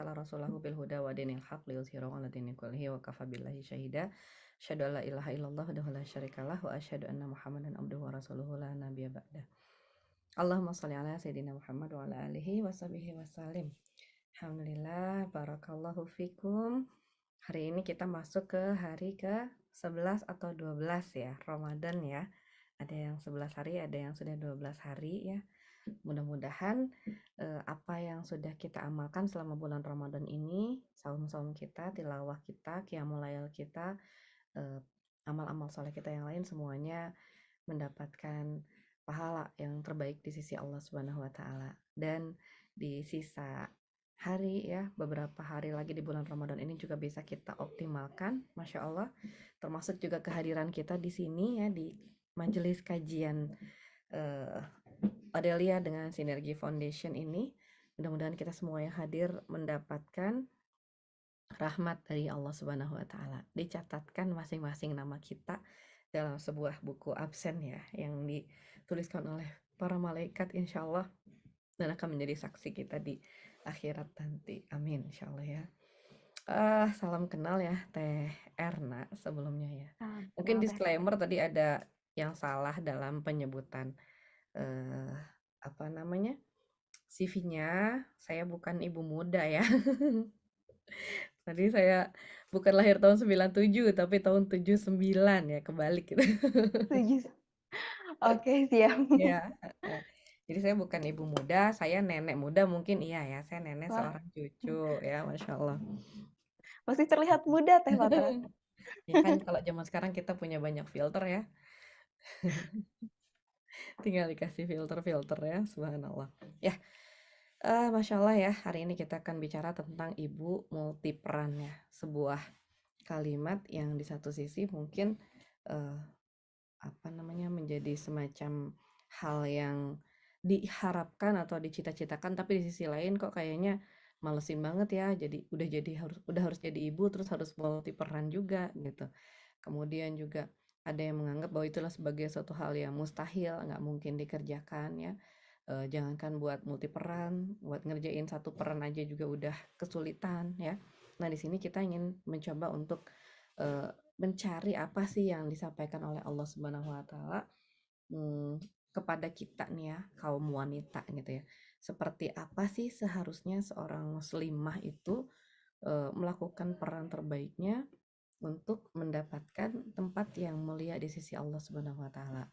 arsala rasulahu bil huda wa dinil haq liyuzhirahu 'ala dini kullihi wa kafa billahi syahida. Asyhadu an la ilaha illallah wahdahu la syarikalah wa asyhadu anna Muhammadan abduhu wa rasuluhu la nabiyya ba'dah. Allahumma shalli ala sayyidina Muhammad wa ala alihi wa sahbihi wasallim. Alhamdulillah, barakallahu fikum. Hari ini kita masuk ke hari ke-11 atau 12 ya, Ramadan ya. Ada yang 11 hari, ada yang sudah 12 hari ya. Mudah-mudahan apa yang sudah kita amalkan selama bulan Ramadan ini, saum-saum kita, tilawah kita, qiyamul lail kita, amal-amal soleh kita yang lain semuanya mendapatkan pahala yang terbaik di sisi Allah Subhanahu wa taala. Dan di sisa hari ya, beberapa hari lagi di bulan Ramadan ini juga bisa kita optimalkan, Masya Allah. Termasuk juga kehadiran kita di sini ya, di majelis kajian Adelia dengan Sinergi Foundation ini. Mudah-mudahan kita semua yang hadir mendapatkan rahmat dari Allah Subhanahu wa taala. Dicatatkan masing-masing nama kita dalam sebuah buku absen ya, yang dituliskan oleh para malaikat insya Allah, dan akan menjadi saksi kita di akhirat nanti. Amin insya Allah ya. Salam kenal ya Teh Erna sebelumnya ya. Mungkin Kenal Teh disclaimer tadi ada yang salah dalam penyebutan apa namanya, CV-nya. Saya bukan ibu muda ya. Tadi saya bukan lahir tahun 97 tapi tahun 79 ya, kebalik gitu. Setuju. Oke, siap. Ya, jadi saya bukan ibu muda, saya nenek muda mungkin iya ya. Saya nenek Wah, seorang cucu ya, Masya Allah. masih terlihat muda Teh Patra. Ya kan kalau zaman sekarang kita punya banyak filter ya. Tinggal dikasih filter-filter ya, subhanallah. Ya, Masya Allah ya, hari ini kita akan bicara tentang ibu multiperan ya. Sebuah kalimat yang di satu sisi mungkin eh, apa namanya, menjadi semacam hal yang diharapkan atau dicita-citakan, tapi di sisi lain kok kayaknya malesin banget ya. Jadi udah harus jadi ibu terus harus multiperan juga gitu. Kemudian juga ada yang menganggap bahwa itulah sebagai suatu hal yang mustahil, nggak mungkin dikerjakan ya. Jangankan buat multiperan, buat ngerjain satu peran aja juga udah kesulitan ya. Nah, di sini kita ingin mencoba untuk mencari apa sih yang disampaikan oleh Allah Subhanahu wa taala kepada kita nih ya, kaum wanita gitu ya. Seperti apa sih seharusnya seorang muslimah itu melakukan peran terbaiknya untuk mendapatkan tempat yang mulia di sisi Allah Subhanahu wa taala.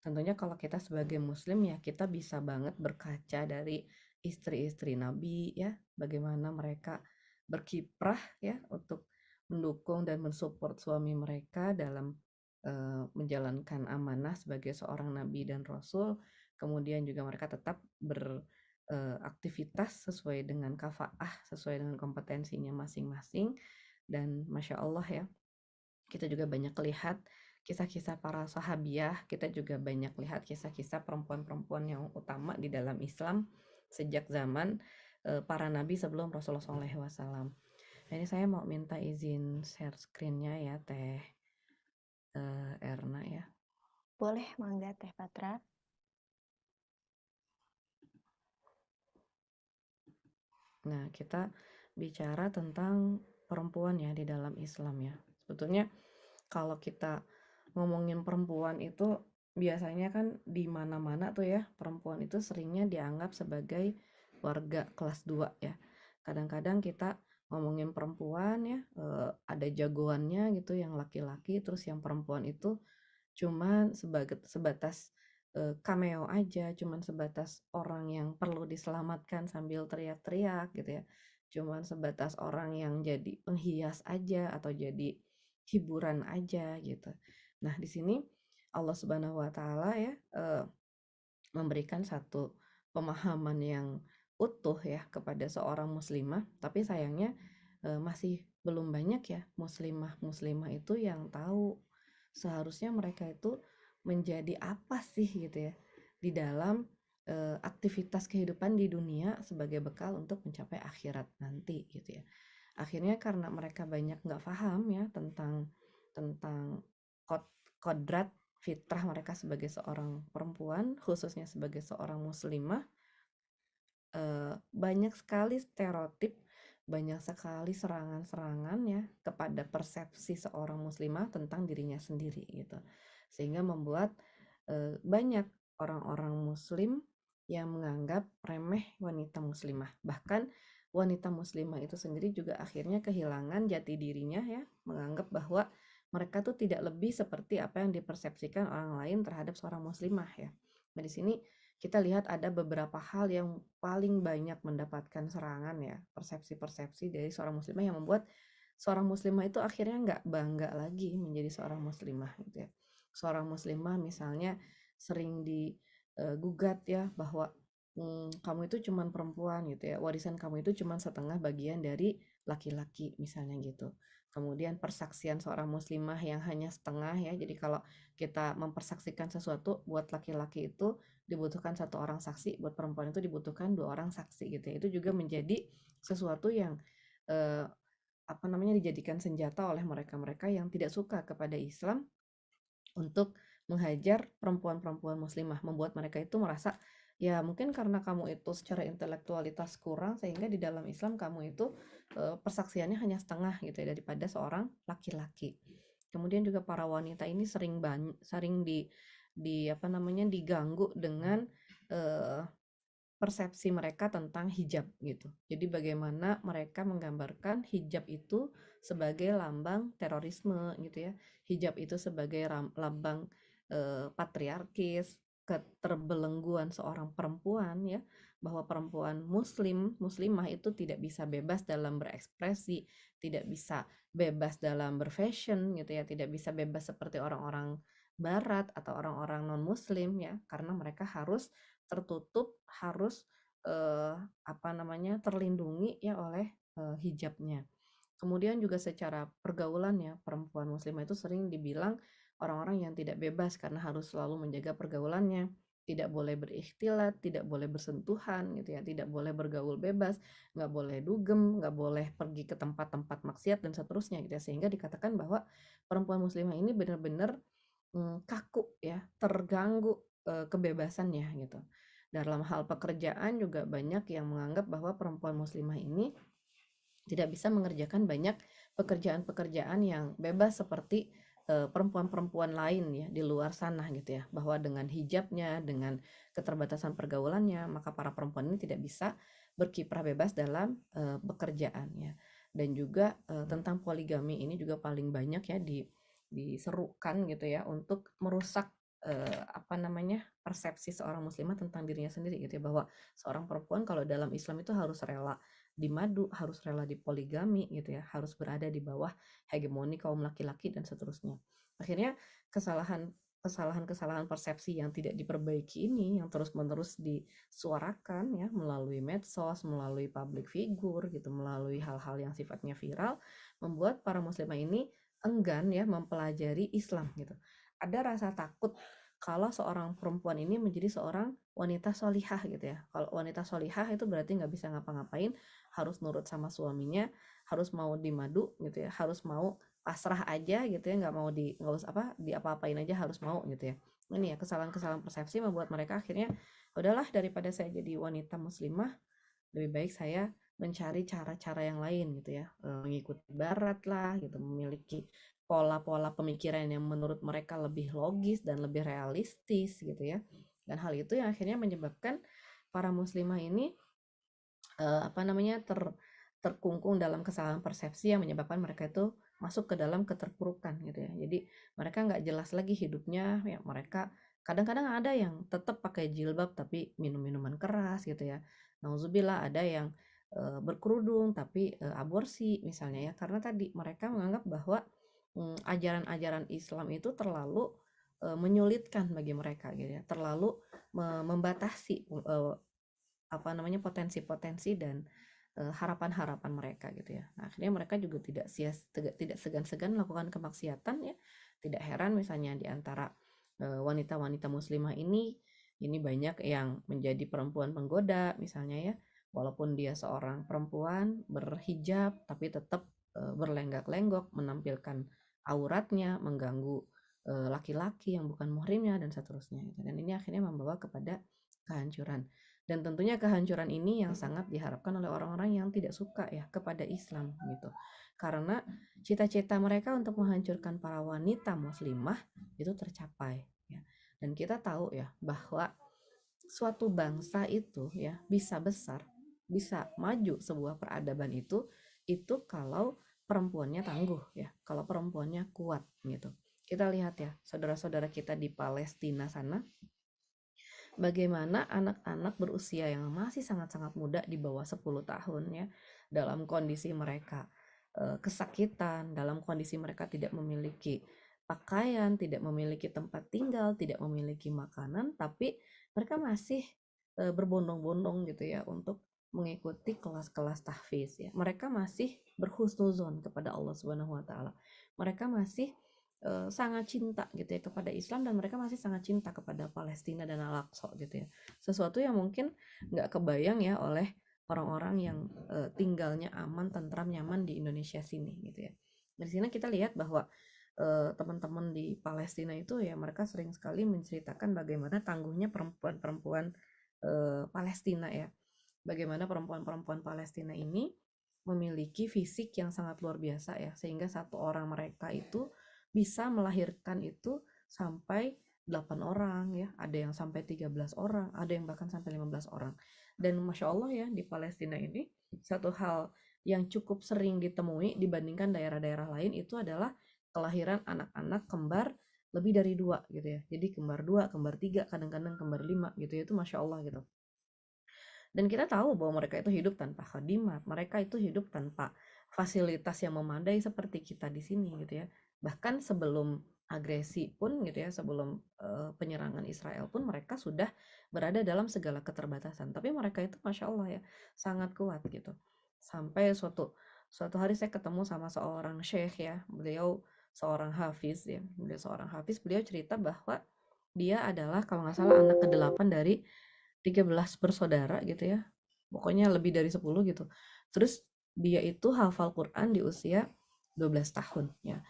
Tentunya kalau kita sebagai muslim ya, kita bisa banget berkaca dari istri-istri Nabi ya, bagaimana mereka berkiprah ya untuk mendukung dan mensupport suami mereka dalam menjalankan amanah sebagai seorang nabi dan rasul. Kemudian juga mereka tetap beraktivitas sesuai dengan kafaah, sesuai dengan kompetensinya masing-masing. Dan Masya Allah ya, kita juga banyak lihat kisah-kisah para sahabiah, kita juga banyak lihat kisah-kisah perempuan-perempuan yang utama di dalam Islam sejak zaman para nabi sebelum Rasulullah SAW. Nah, ini saya mau minta izin share screen-nya ya Teh Erna ya. Boleh mangga Teh Patra. Nah, kita bicara tentang perempuan ya di dalam Islam ya. Sebetulnya kalau kita ngomongin perempuan itu biasanya kan di mana-mana tuh ya, perempuan itu seringnya dianggap sebagai warga kelas 2 ya. Kadang-kadang kita ngomongin perempuan ya, ada jagoannya gitu yang laki-laki, terus yang perempuan itu cuman sebatas cameo aja, cuman sebatas orang yang perlu diselamatkan sambil teriak-teriak gitu ya. Cuman sebatas orang yang jadi penghias aja atau jadi hiburan aja gitu. Nah, di sini Allah Subhanahu wa taala ya memberikan satu pemahaman yang utuh ya kepada seorang muslimah, tapi sayangnya masih belum banyak ya muslimah-muslimah itu yang tahu seharusnya mereka itu menjadi apa sih gitu ya di dalam aktivitas kehidupan di dunia sebagai bekal untuk mencapai akhirat nanti gitu ya. Akhirnya karena mereka banyak nggak paham ya tentang kodrat fitrah mereka sebagai seorang perempuan, khususnya sebagai seorang muslimah, banyak sekali stereotip, banyak sekali serangan-serangan ya kepada persepsi seorang muslimah tentang dirinya sendiri gitu. Sehingga membuat banyak orang-orang muslim yang menganggap remeh wanita muslimah. Bahkan wanita muslimah itu sendiri juga akhirnya kehilangan jati dirinya ya, menganggap bahwa mereka tuh tidak lebih seperti apa yang dipersepsikan orang lain terhadap seorang muslimah ya. Nah, di sini kita lihat ada beberapa hal yang paling banyak mendapatkan serangan ya, persepsi-persepsi dari seorang muslimah yang membuat seorang muslimah itu akhirnya nggak bangga lagi menjadi seorang muslimah gitu ya. Seorang muslimah misalnya sering digugat ya bahwa kamu itu cuman perempuan gitu ya, warisan kamu itu cuman setengah bagian dari laki-laki misalnya gitu. Kemudian persaksian seorang muslimah yang hanya setengah ya, jadi kalau kita mempersaksikan sesuatu buat laki-laki itu dibutuhkan 1 orang saksi, buat perempuan itu dibutuhkan 2 orang saksi gitu ya. Itu juga menjadi sesuatu yang eh, dijadikan senjata oleh mereka-mereka yang tidak suka kepada Islam untuk menghajar perempuan-perempuan muslimah, membuat mereka itu merasa ya mungkin karena kamu itu secara intelektualitas kurang sehingga di dalam Islam kamu itu persaksiannya hanya setengah gitu ya daripada seorang laki-laki. Kemudian juga para wanita ini sering diganggu dengan eh, persepsi mereka tentang hijab gitu. Jadi bagaimana mereka menggambarkan hijab itu sebagai lambang terorisme gitu ya. Hijab itu sebagai lambang patriarkis, keterbelengguan seorang perempuan ya, bahwa perempuan muslimah itu tidak bisa bebas dalam berekspresi, tidak bisa bebas dalam berfashion gitu ya, tidak bisa bebas seperti orang-orang barat atau orang-orang non muslim ya, karena mereka harus tertutup, harus terlindungi ya oleh hijabnya. Kemudian juga secara pergaulan ya, perempuan muslimah itu sering dibilang orang-orang yang tidak bebas karena harus selalu menjaga pergaulannya, tidak boleh berikhtilat, tidak boleh bersentuhan gitu ya, tidak boleh bergaul bebas, nggak boleh dugem, nggak boleh pergi ke tempat-tempat maksiat dan seterusnya gitu ya. Sehingga dikatakan bahwa perempuan muslimah ini benar-benar kaku ya, terganggu kebebasannya gitu. Dalam hal pekerjaan juga banyak yang menganggap bahwa perempuan muslimah ini tidak bisa mengerjakan banyak pekerjaan-pekerjaan yang bebas seperti perempuan-perempuan lain ya di luar sana gitu ya, bahwa dengan hijabnya, dengan keterbatasan pergaulannya, maka para perempuan ini tidak bisa berkiprah bebas dalam pekerjaannya. Dan juga tentang poligami ini juga paling banyak ya diserukan gitu ya untuk merusak persepsi seorang muslimah tentang dirinya sendiri gitu ya, bahwa seorang perempuan kalau dalam Islam itu harus rela dimadu, harus rela dipoligami gitu ya, harus berada di bawah hegemoni kaum laki-laki dan seterusnya. Akhirnya kesalahan-kesalahan persepsi yang tidak diperbaiki ini yang terus-menerus disuarakan ya melalui medsos, melalui public figure gitu, melalui hal-hal yang sifatnya viral, membuat para muslimah ini enggan ya mempelajari Islam gitu. Ada rasa takut kalau seorang perempuan ini menjadi seorang wanita solihah gitu ya. Kalau wanita solihah itu berarti nggak bisa ngapa-ngapain, harus nurut sama suaminya, harus mau dimadu gitu ya, harus mau pasrah aja gitu ya, nggak usah diapa-apain aja harus mau gitu ya. Ini ya kesalahan-kesalahan persepsi membuat mereka akhirnya udahlah daripada saya jadi wanita muslimah, lebih baik saya mencari cara-cara yang lain gitu ya, mengikuti barat lah gitu, memiliki pola-pola pemikiran yang menurut mereka lebih logis dan lebih realistis gitu ya. Dan hal itu yang akhirnya menyebabkan para muslimah ini terkungkung dalam kesalahan persepsi yang menyebabkan mereka itu masuk ke dalam keterpurukan gitu ya. Jadi mereka nggak jelas lagi hidupnya ya, mereka kadang-kadang ada yang tetap pakai jilbab tapi minum minuman keras gitu ya. Nauzubillah, ada yang berkerudung tapi aborsi misalnya ya, karena tadi mereka menganggap bahwa ajaran-ajaran Islam itu terlalu menyulitkan bagi mereka gitu ya, terlalu membatasi potensi-potensi dan harapan-harapan mereka gitu ya. Nah, akhirnya mereka juga tidak segan-segan melakukan kemaksiatan ya. Tidak heran misalnya di antara wanita-wanita muslimah ini banyak yang menjadi perempuan penggoda misalnya ya. Walaupun dia seorang perempuan berhijab tapi tetap berlenggak-lenggok menampilkan auratnya, mengganggu laki-laki yang bukan muhrimnya dan seterusnya gitu. Dan ini akhirnya membawa kepada kehancuran. Dan tentunya kehancuran ini yang sangat diharapkan oleh orang-orang yang tidak suka ya kepada Islam gitu. Karena cita-cita mereka untuk menghancurkan para wanita muslimah itu tercapai ya. Dan kita tahu ya bahwa suatu bangsa itu ya bisa besar, bisa maju sebuah peradaban itu kalau perempuannya tangguh ya, kalau perempuannya kuat gitu. Kita lihat ya, saudara-saudara kita di Palestina sana, bagaimana anak-anak berusia yang masih sangat-sangat muda di bawah 10 tahun ya, dalam kondisi mereka kesakitan, dalam kondisi mereka tidak memiliki pakaian, tidak memiliki tempat tinggal, tidak memiliki makanan, tapi mereka masih berbondong-bondong gitu ya untuk mengikuti kelas-kelas tahfiz ya. Mereka masih berhusnuzon kepada Allah Subhanahu wa taala. Mereka masih sangat cinta gitu ya kepada Islam, dan mereka masih sangat cinta kepada Palestina dan Al-Aqsa gitu ya. Sesuatu yang mungkin nggak kebayang ya oleh orang-orang yang tinggalnya aman, tentram, nyaman di Indonesia sini gitu ya. Dari sini kita lihat bahwa teman-teman di Palestina itu ya mereka sering sekali menceritakan bagaimana tangguhnya perempuan-perempuan Palestina ya. Bagaimana perempuan-perempuan Palestina ini memiliki fisik yang sangat luar biasa ya, sehingga satu orang mereka itu bisa melahirkan itu sampai 8 orang ya, ada yang sampai 13 orang, ada yang bahkan sampai 15 orang. Dan Masya Allah ya, di Palestina ini satu hal yang cukup sering ditemui dibandingkan daerah-daerah lain itu adalah kelahiran anak-anak kembar lebih dari 2 gitu ya. Jadi kembar 2, kembar 3, kadang-kadang kembar 5 gitu ya, itu Masya Allah gitu. Dan kita tahu bahwa mereka itu hidup tanpa khadimat, mereka itu hidup tanpa fasilitas yang memadai seperti kita di sini gitu ya. Bahkan sebelum agresi pun gitu ya, sebelum penyerangan Israel pun mereka sudah berada dalam segala keterbatasan. Tapi mereka itu Masya Allah ya, sangat kuat gitu. Sampai suatu hari saya ketemu sama seorang syekh ya, beliau seorang hafiz ya, beliau cerita bahwa dia adalah kalau nggak salah anak ke-8 dari 13 bersaudara gitu ya. Pokoknya lebih dari 10 gitu. Terus dia itu hafal Quran di usia 12 tahun ya.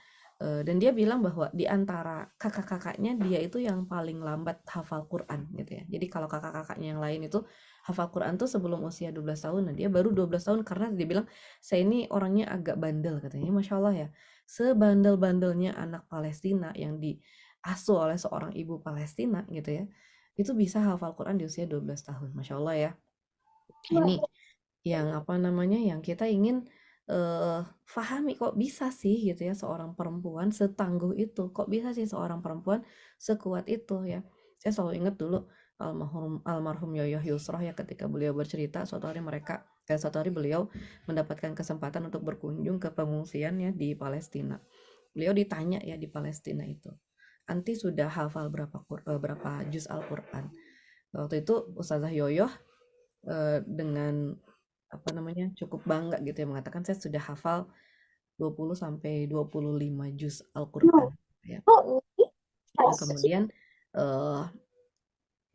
Dan dia bilang bahwa di antara kakak-kakaknya dia itu yang paling lambat hafal Quran gitu ya. Jadi kalau kakak-kakaknya yang lain itu hafal Quran tuh sebelum usia 12 tahun. Nah, dia baru 12 tahun karena dia bilang saya ini orangnya agak bandel katanya. Masya Allah ya. Sebandel-bandelnya anak Palestina yang diasuh oleh seorang ibu Palestina gitu ya, itu bisa hafal Quran di usia 12 tahun. Masya Allah ya. Ini yang apa namanya, yang kita ingin fahami, kok bisa sih gitu ya seorang perempuan setangguh itu, kok bisa sih seorang perempuan sekuat itu ya. Saya selalu ingat dulu almarhum Yoyoh Yusroh ya, ketika beliau bercerita suatu hari beliau mendapatkan kesempatan untuk berkunjung ke pengungsian ya di Palestina. Beliau ditanya ya di Palestina itu, anti sudah hafal berapa juz Al-Quran. Waktu itu Ustazah Yoyoh dengan apa namanya, cukup bangga gitu ya mengatakan saya sudah hafal 20 sampai 25 juz Al-Quran ya. Dan kemudian uh,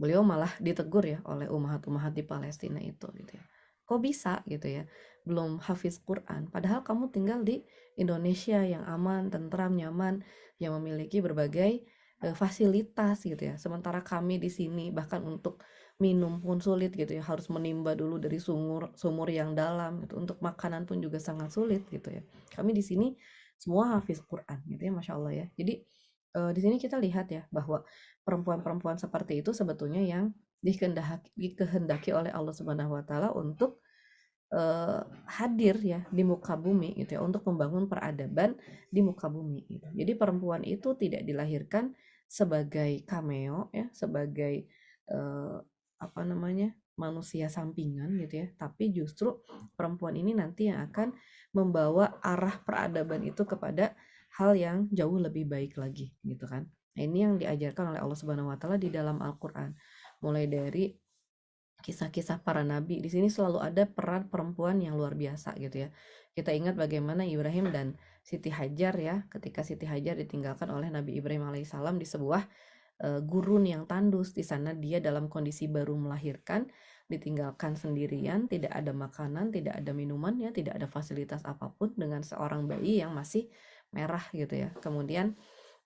beliau malah ditegur ya oleh umahat-umahat di Palestina itu gitu ya. Kok bisa gitu ya, belum hafiz Quran, padahal kamu tinggal di Indonesia yang aman, tentram, nyaman, yang memiliki berbagai fasilitas gitu ya. Sementara kami di sini bahkan untuk minum pun sulit gitu ya, harus menimba dulu dari sumur yang dalam gitu. Untuk makanan pun juga sangat sulit gitu ya. Kami di sini semua hafiz Quran gitu ya, Masya Allah ya. Jadi di sini kita lihat ya bahwa perempuan-perempuan seperti itu sebetulnya yang dikehendaki oleh Allah Subhanahu wa taala untuk hadir ya di muka bumi gitu ya, untuk membangun peradaban di muka bumi gitu. Jadi perempuan itu tidak dilahirkan sebagai cameo ya, sebagai apa namanya, manusia sampingan gitu ya, tapi justru perempuan ini nanti yang akan membawa arah peradaban itu kepada hal yang jauh lebih baik lagi gitu kan. Nah, ini yang diajarkan oleh Allah Subhanahu wa taala di dalam Al-Qur'an. Mulai dari kisah-kisah para nabi, di sini selalu ada peran perempuan yang luar biasa gitu ya. Kita ingat bagaimana Ibrahim dan Siti Hajar ya, ketika Siti Hajar ditinggalkan oleh Nabi Ibrahim alaihissalam di sebuah gurun yang tandus. Di sana dia dalam kondisi baru melahirkan, ditinggalkan sendirian, tidak ada makanan, tidak ada minuman ya, tidak ada fasilitas apapun, dengan seorang bayi yang masih merah gitu ya. Kemudian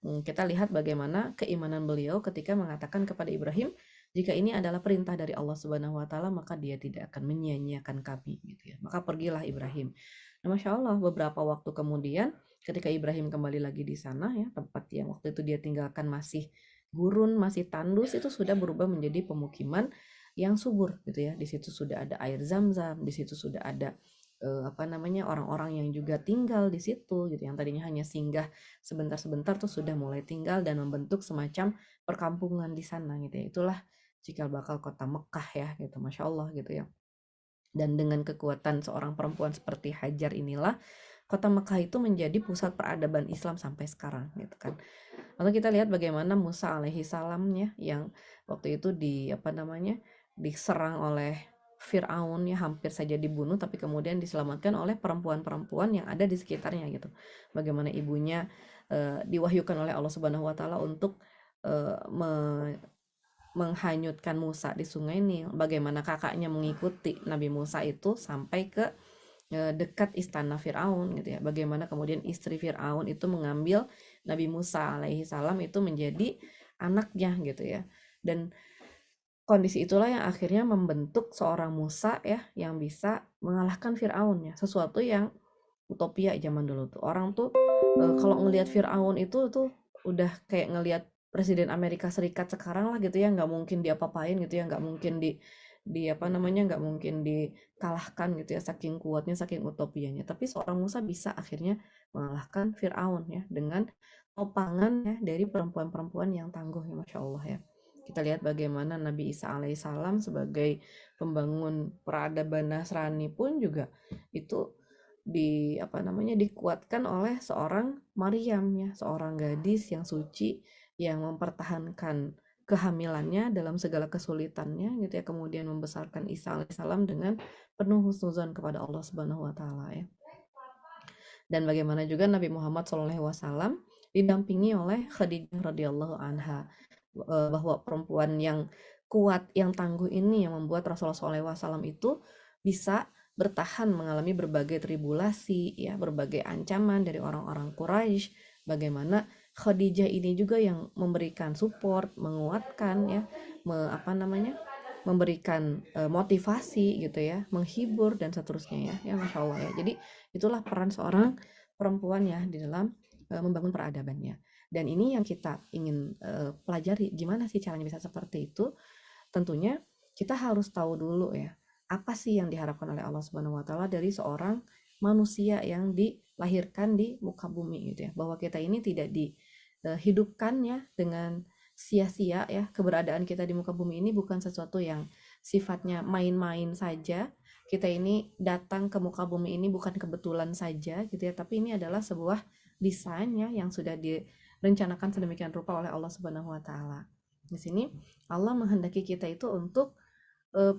kita lihat bagaimana keimanan beliau ketika mengatakan kepada Ibrahim, Jika ini adalah perintah dari Allah Subhanahu wa taala, maka dia tidak akan menyia-nyiakan kami gitu ya. Maka pergilah Ibrahim. Nah, Masya Allah, beberapa waktu kemudian ketika Ibrahim kembali lagi di sana ya, tempat yang waktu itu dia tinggalkan masih gurun, masih tandus, itu sudah berubah menjadi pemukiman yang subur gitu ya. Di situ sudah ada air zam-zam, di situ sudah ada orang-orang yang juga tinggal di situ gitu, yang tadinya hanya singgah sebentar-sebentar tuh sudah mulai tinggal dan membentuk semacam perkampungan di sana gitu ya. Itulah cikal bakal kota Mekah ya gitu, Masya Allah gitu ya. Dan dengan kekuatan seorang perempuan seperti Hajar inilah kota Mekah itu menjadi pusat peradaban Islam sampai sekarang gitu kan. Lalu kita lihat bagaimana Musa alaihi salamnya yang waktu itu diserang oleh Fir'aun ya, hampir saja dibunuh, tapi kemudian diselamatkan oleh perempuan-perempuan yang ada di sekitarnya gitu. Bagaimana ibunya diwahyukan oleh Allah Subhanahu wa taala untuk menghanyutkan Musa di sungai Nil. Bagaimana kakaknya mengikuti Nabi Musa itu sampai ke dekat istana Firaun gitu ya. Bagaimana kemudian istri Firaun itu mengambil Nabi Musa alaihi salam itu menjadi anaknya gitu ya. Dan kondisi itulah yang akhirnya membentuk seorang Musa ya yang bisa mengalahkan Firaun ya. Sesuatu yang utopia zaman dulu tuh. Orang tuh kalau ngelihat Firaun itu tuh udah kayak ngelihat Presiden Amerika Serikat sekarang lah gitu ya, nggak mungkin diapa-apain gitu ya, nggak mungkin nggak mungkin dikalahkan gitu ya, saking kuatnya, saking utopianya. Tapi seorang Musa bisa akhirnya mengalahkan Firaun ya dengan topangan ya dari perempuan-perempuan yang tangguh ya, Masya Allah ya. Kita lihat bagaimana Nabi Isa alaihissalam sebagai pembangun peradaban Nasrani pun juga itu dikuatkan oleh seorang Maryam ya, seorang gadis yang suci yang mempertahankan kehamilannya dalam segala kesulitannya gitu ya, kemudian membesarkan Isa alaihissalam dengan penuh husnuzon kepada Allah Subhanahu wa taala ya. Dan bagaimana juga Nabi Muhammad SAW didampingi oleh Khadijah radhiyallahu anha, bahwa perempuan yang kuat, yang tangguh ini yang membuat Rasulullah SAW itu bisa bertahan mengalami berbagai tribulasi ya, berbagai ancaman dari orang-orang Quraisy. Bagaimana Khadijah ini juga yang memberikan support, menguatkan ya, memberikan motivasi gitu ya, menghibur dan seterusnya ya, Masya Allah ya. Jadi itulah peran seorang perempuan ya di dalam membangun peradabannya. Dan ini yang kita ingin pelajari, gimana sih caranya bisa seperti itu. Tentunya kita harus tahu dulu ya, apa sih yang diharapkan oleh Allah Subhanahu wa taala dari seorang manusia yang dilahirkan di muka bumi gitu ya. Bahwa kita ini tidak dihidupkan ya dengan sia-sia ya. Keberadaan kita di muka bumi ini bukan sesuatu yang sifatnya main-main saja. Kita ini datang ke muka bumi ini bukan kebetulan saja gitu ya, tapi ini adalah sebuah desain ya yang sudah direncanakan sedemikian rupa oleh Allah Subhanahu wa taala. Di sini Allah menghendaki kita itu untuk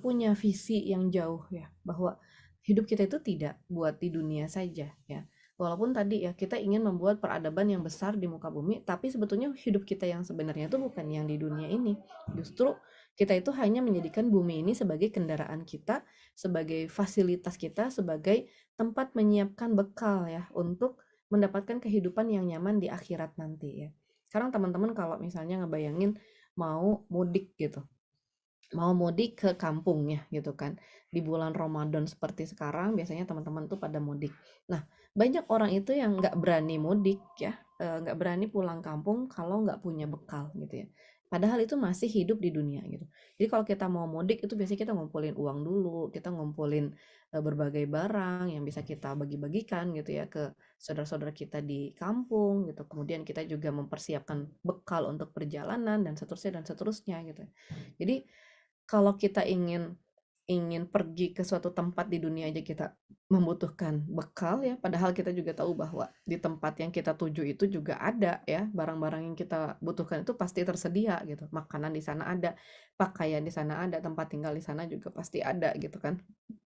punya visi yang jauh ya, bahwa hidup kita itu tidak buat di dunia saja ya. Walaupun tadi ya kita ingin membuat peradaban yang besar di muka bumi, tapi sebetulnya hidup kita yang sebenarnya itu bukan yang di dunia ini. Justru kita itu hanya menjadikan bumi ini sebagai kendaraan kita, sebagai fasilitas kita, sebagai tempat menyiapkan bekal ya untuk mendapatkan kehidupan yang nyaman di akhirat nanti ya. Sekarang teman-teman kalau misalnya ngebayangin mau mudik gitu, mau mudik ke kampungnya gitu kan, di bulan Ramadan seperti sekarang biasanya teman-teman tuh pada mudik. Nah, banyak orang itu yang nggak berani mudik ya, nggak berani pulang kampung kalau nggak punya bekal gitu ya. Padahal itu masih hidup di dunia gitu. Jadi kalau kita mau mudik itu biasanya kita ngumpulin uang dulu, kita ngumpulin berbagai barang yang bisa kita bagi-bagikan gitu ya ke saudara-saudara kita di kampung gitu. Kemudian kita juga mempersiapkan bekal untuk perjalanan dan seterusnya gitu. Jadi kalau kita ingin pergi ke suatu tempat di dunia aja kita membutuhkan bekal ya, padahal kita juga tahu bahwa di tempat yang kita tuju itu juga ada ya barang-barang yang kita butuhkan itu pasti tersedia gitu. Makanan di sana ada, pakaian di sana ada, tempat tinggal di sana juga pasti ada gitu kan.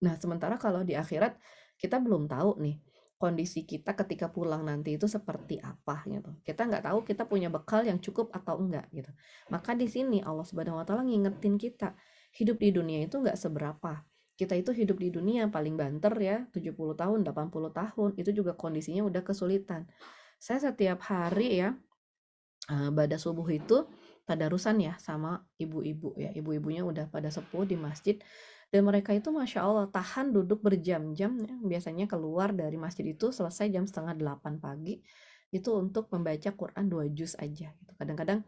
Nah, sementara kalau di akhirat kita belum tahu nih kondisi kita ketika pulang nanti itu seperti apa gitu. Kita nggak tahu kita punya bekal yang cukup atau enggak gitu. Maka di sini Allah Subhanahu wa taala ngingetin kita, hidup di dunia itu nggak seberapa. Kita itu hidup di dunia paling banter ya, 70 tahun, 80 tahun, itu juga kondisinya udah kesulitan. Saya setiap hari ya Ba'da subuh itu tadarusan ya sama ibu-ibu ya. Ibu-ibunya udah pada sepuh di masjid dan mereka itu Masya Allah tahan duduk berjam-jam ya. Biasanya keluar dari masjid itu selesai jam setengah 8 pagi itu untuk membaca Quran 2 juz aja gitu. Kadang-kadang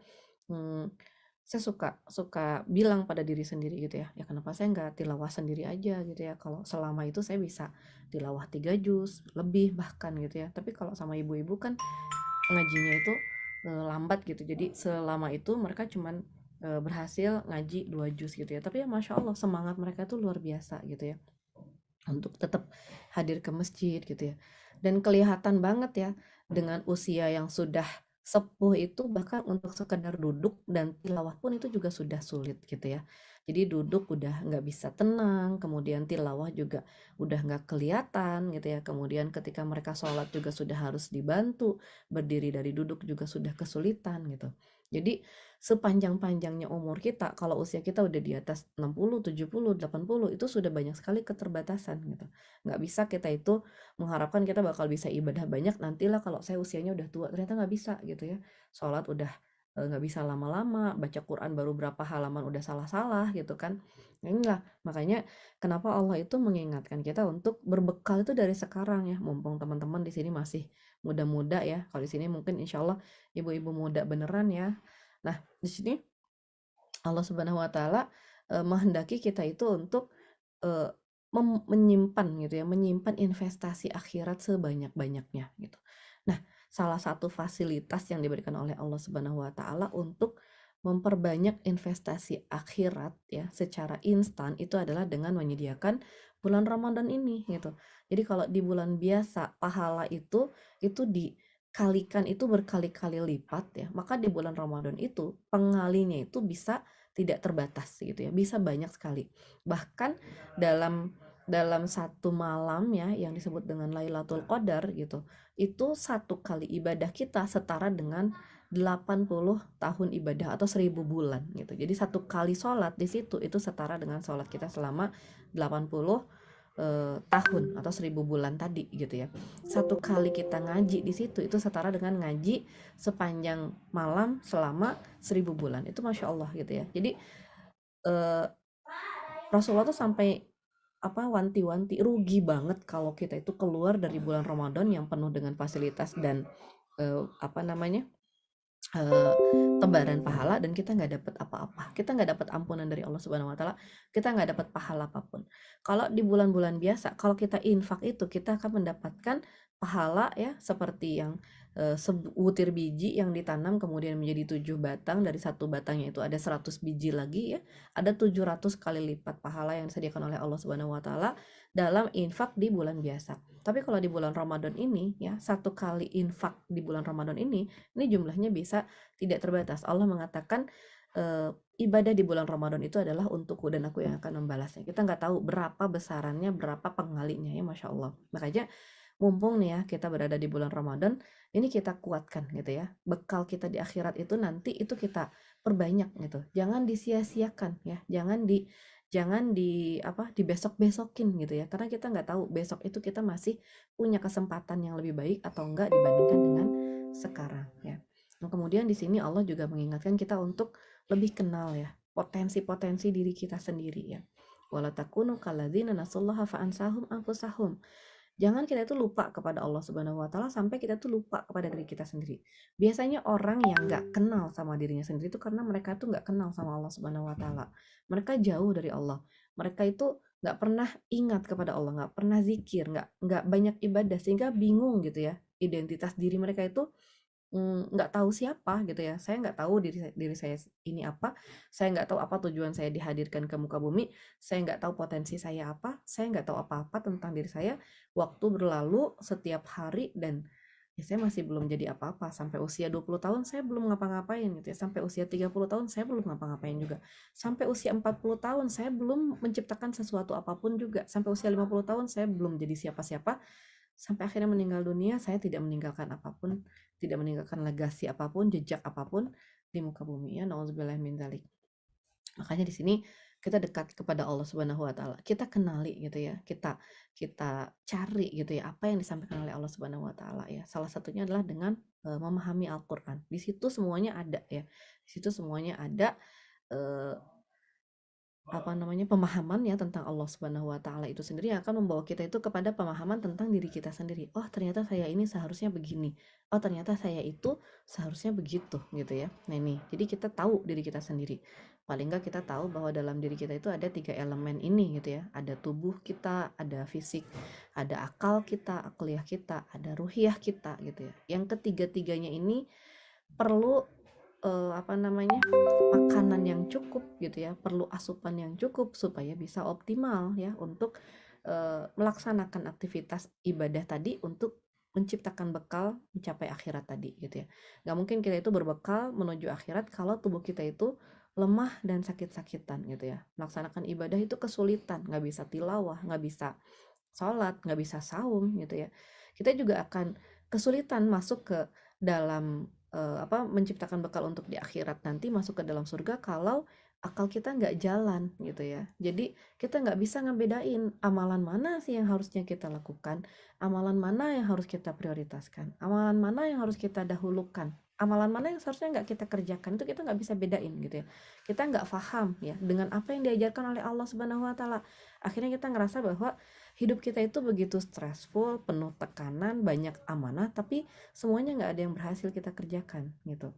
saya suka bilang pada diri sendiri gitu ya kenapa saya nggak tilawah sendiri aja gitu ya, kalau selama itu saya bisa tilawah 3 juz lebih bahkan gitu ya. Tapi kalau sama ibu-ibu kan ngajinya itu lambat gitu, jadi selama itu mereka cuman berhasil ngaji 2 juz gitu ya. Tapi ya Masya Allah semangat mereka tuh luar biasa gitu ya untuk tetap hadir ke masjid gitu ya. Dan kelihatan banget ya dengan usia yang sudah sepuh itu bahkan untuk sekedar duduk dan tilawah pun itu juga sudah sulit gitu ya. Jadi duduk udah nggak bisa tenang, kemudian tilawah juga udah nggak kelihatan gitu ya. Kemudian ketika mereka sholat juga sudah harus dibantu, berdiri dari duduk juga sudah kesulitan gitu. Jadi sepanjang-panjangnya umur kita, kalau usia kita udah di atas 60, 70, 80, itu sudah banyak sekali keterbatasan gitu. Nggak bisa kita itu mengharapkan kita bakal bisa ibadah banyak nantilah kalau saya usianya udah tua, ternyata nggak bisa gitu ya. Sholat udah nggak bisa lama-lama, baca Quran baru berapa halaman udah salah-salah gitu kan. Inilah makanya kenapa Allah itu mengingatkan kita untuk berbekal itu dari sekarang ya, mumpung teman-teman di sini masih muda-muda ya. Kalau di sini mungkin insya Allah ibu-ibu muda beneran ya. Nah, di sini Allah Subhanahu wa taala menghendaki kita itu untuk menyimpan gitu ya, menyimpan investasi akhirat sebanyak-banyaknya gitu. Nah, salah satu fasilitas yang diberikan oleh Allah Subhanahu wa taala untuk memperbanyak investasi akhirat ya secara instan itu adalah dengan menyediakan bulan Ramadan ini gitu. Jadi kalau di bulan biasa pahala itu dikalikan itu berkali-kali lipat ya, maka di bulan Ramadan itu pengalinya itu bisa tidak terbatas gitu ya, bisa banyak sekali. Bahkan dalam satu malam ya yang disebut dengan Lailatul Qadar gitu, itu satu kali ibadah kita setara dengan 80 tahun ibadah atau 1000 bulan gitu. Jadi satu kali sholat di situ itu setara dengan sholat kita selama 80 tahun atau 1000 bulan tadi gitu ya. Satu kali kita ngaji di situ itu setara dengan ngaji sepanjang malam selama 1000 bulan. Itu Masya Allah gitu ya. Jadi Rasulullah tuh sampai wanti-wanti rugi banget kalau kita itu keluar dari bulan Ramadan yang penuh dengan fasilitas dan tebaran pahala dan kita nggak dapat apa-apa, kita nggak dapat ampunan dari Allah Subhanahu Wa Taala, kita nggak dapat pahala apapun. Kalau di bulan-bulan biasa, kalau kita infak itu kita akan mendapatkan pahala ya seperti yang sebutir biji yang ditanam kemudian menjadi 7 batang, dari satu batangnya itu ada 100 biji lagi ya, ada 700 kali lipat pahala yang disediakan oleh Allah Subhanahu Wa Taala dalam infak di bulan biasa. Tapi kalau di bulan Ramadan ini ya, satu kali infak di bulan Ramadan ini jumlahnya bisa tidak terbatas. Allah mengatakan ibadah di bulan Ramadan itu adalah untukku dan aku yang akan membalasnya. Kita nggak tahu berapa besarannya, berapa pengalinya ya, Masya Allah. Makanya mumpung nih ya kita berada di bulan Ramadan, ini kita kuatkan gitu ya. Bekal kita di akhirat itu nanti itu kita perbanyak gitu. Jangan disia-siakan ya. Jangan dibesok-besokin gitu ya. Karena kita nggak tahu besok itu kita masih punya kesempatan yang lebih baik atau enggak dibandingkan dengan sekarang ya. Nah, kemudian di sini Allah juga mengingatkan kita untuk lebih kenal ya potensi-potensi diri kita sendiri ya. Wala takunu kalladzina nasullaha fa'ansahum anfusahum. Jangan kita itu lupa kepada Allah Subhanahu wa taala sampai kita tuh lupa kepada diri kita sendiri. Biasanya orang yang nggak kenal sama dirinya sendiri itu karena mereka tuh nggak kenal sama Allah Subhanahu wa taala. Mereka jauh dari Allah. Mereka itu nggak pernah ingat kepada Allah, nggak pernah zikir, nggak banyak ibadah sehingga bingung gitu ya. Identitas diri mereka itu nggak tahu siapa gitu ya. Saya nggak tahu diri saya ini apa, saya nggak tahu apa tujuan saya dihadirkan ke muka bumi, saya nggak tahu potensi saya apa, saya nggak tahu apa-apa tentang diri saya. Waktu berlalu setiap hari dan ya saya masih belum jadi apa-apa. Sampai usia 20 tahun saya belum ngapa-ngapain gitu ya. Sampai usia 30 tahun saya belum ngapa-ngapain juga. Sampai usia 40 tahun saya belum menciptakan sesuatu apapun juga. Sampai usia 50 tahun saya belum jadi siapa-siapa. Sampai akhirnya meninggal dunia, saya tidak meninggalkan apapun, tidak meninggalkan legasi apapun, jejak apapun di muka bumi ya. Nauzubillah min dzalik. Makanya di sini kita dekat kepada Allah Subhanahu wa taala. Kita kenali gitu ya. Kita kita cari gitu ya apa yang disampaikan oleh Allah Subhanahu wa taala ya. Salah satunya adalah dengan memahami Al-Qur'an. Di situ semuanya ada ya. Di situ semuanya ada eh, pemahaman ya tentang Allah Subhanahu wa taala itu sendiri yang akan membawa kita itu kepada pemahaman tentang diri kita sendiri. Oh, ternyata saya ini seharusnya begini. Oh, ternyata saya itu seharusnya begitu gitu ya. Nah, ini. Jadi kita tahu diri kita sendiri. Paling nggak kita tahu bahwa dalam diri kita itu ada 3 elemen ini gitu ya. Ada tubuh kita, ada fisik, ada akal kita, akliyah kita, ada ruhiyah kita gitu ya. Yang ketiga-tiganya ini perlu makanan yang cukup gitu ya, perlu asupan yang cukup supaya bisa optimal ya untuk melaksanakan aktivitas ibadah tadi untuk menciptakan bekal mencapai akhirat tadi gitu ya. Nggak mungkin kita itu berbekal menuju akhirat kalau tubuh kita itu lemah dan sakit-sakitan gitu ya. Melaksanakan ibadah itu kesulitan, nggak bisa tilawah, nggak bisa sholat, nggak bisa saum gitu ya. Kita juga akan kesulitan masuk ke dalam menciptakan bekal untuk di akhirat nanti masuk ke dalam surga kalau akal kita nggak jalan gitu ya. Jadi kita nggak bisa ngebedain amalan mana sih yang harusnya kita lakukan, amalan mana yang harus kita prioritaskan, amalan mana yang harus kita dahulukan, amalan mana yang seharusnya nggak kita kerjakan, itu kita nggak bisa bedain gitu ya. Kita nggak paham ya dengan apa yang diajarkan oleh Allah Subhanahu wa taala. Akhirnya kita ngerasa bahwa hidup kita itu begitu stressful, penuh tekanan, banyak amanah, tapi semuanya nggak ada yang berhasil kita kerjakan gitu.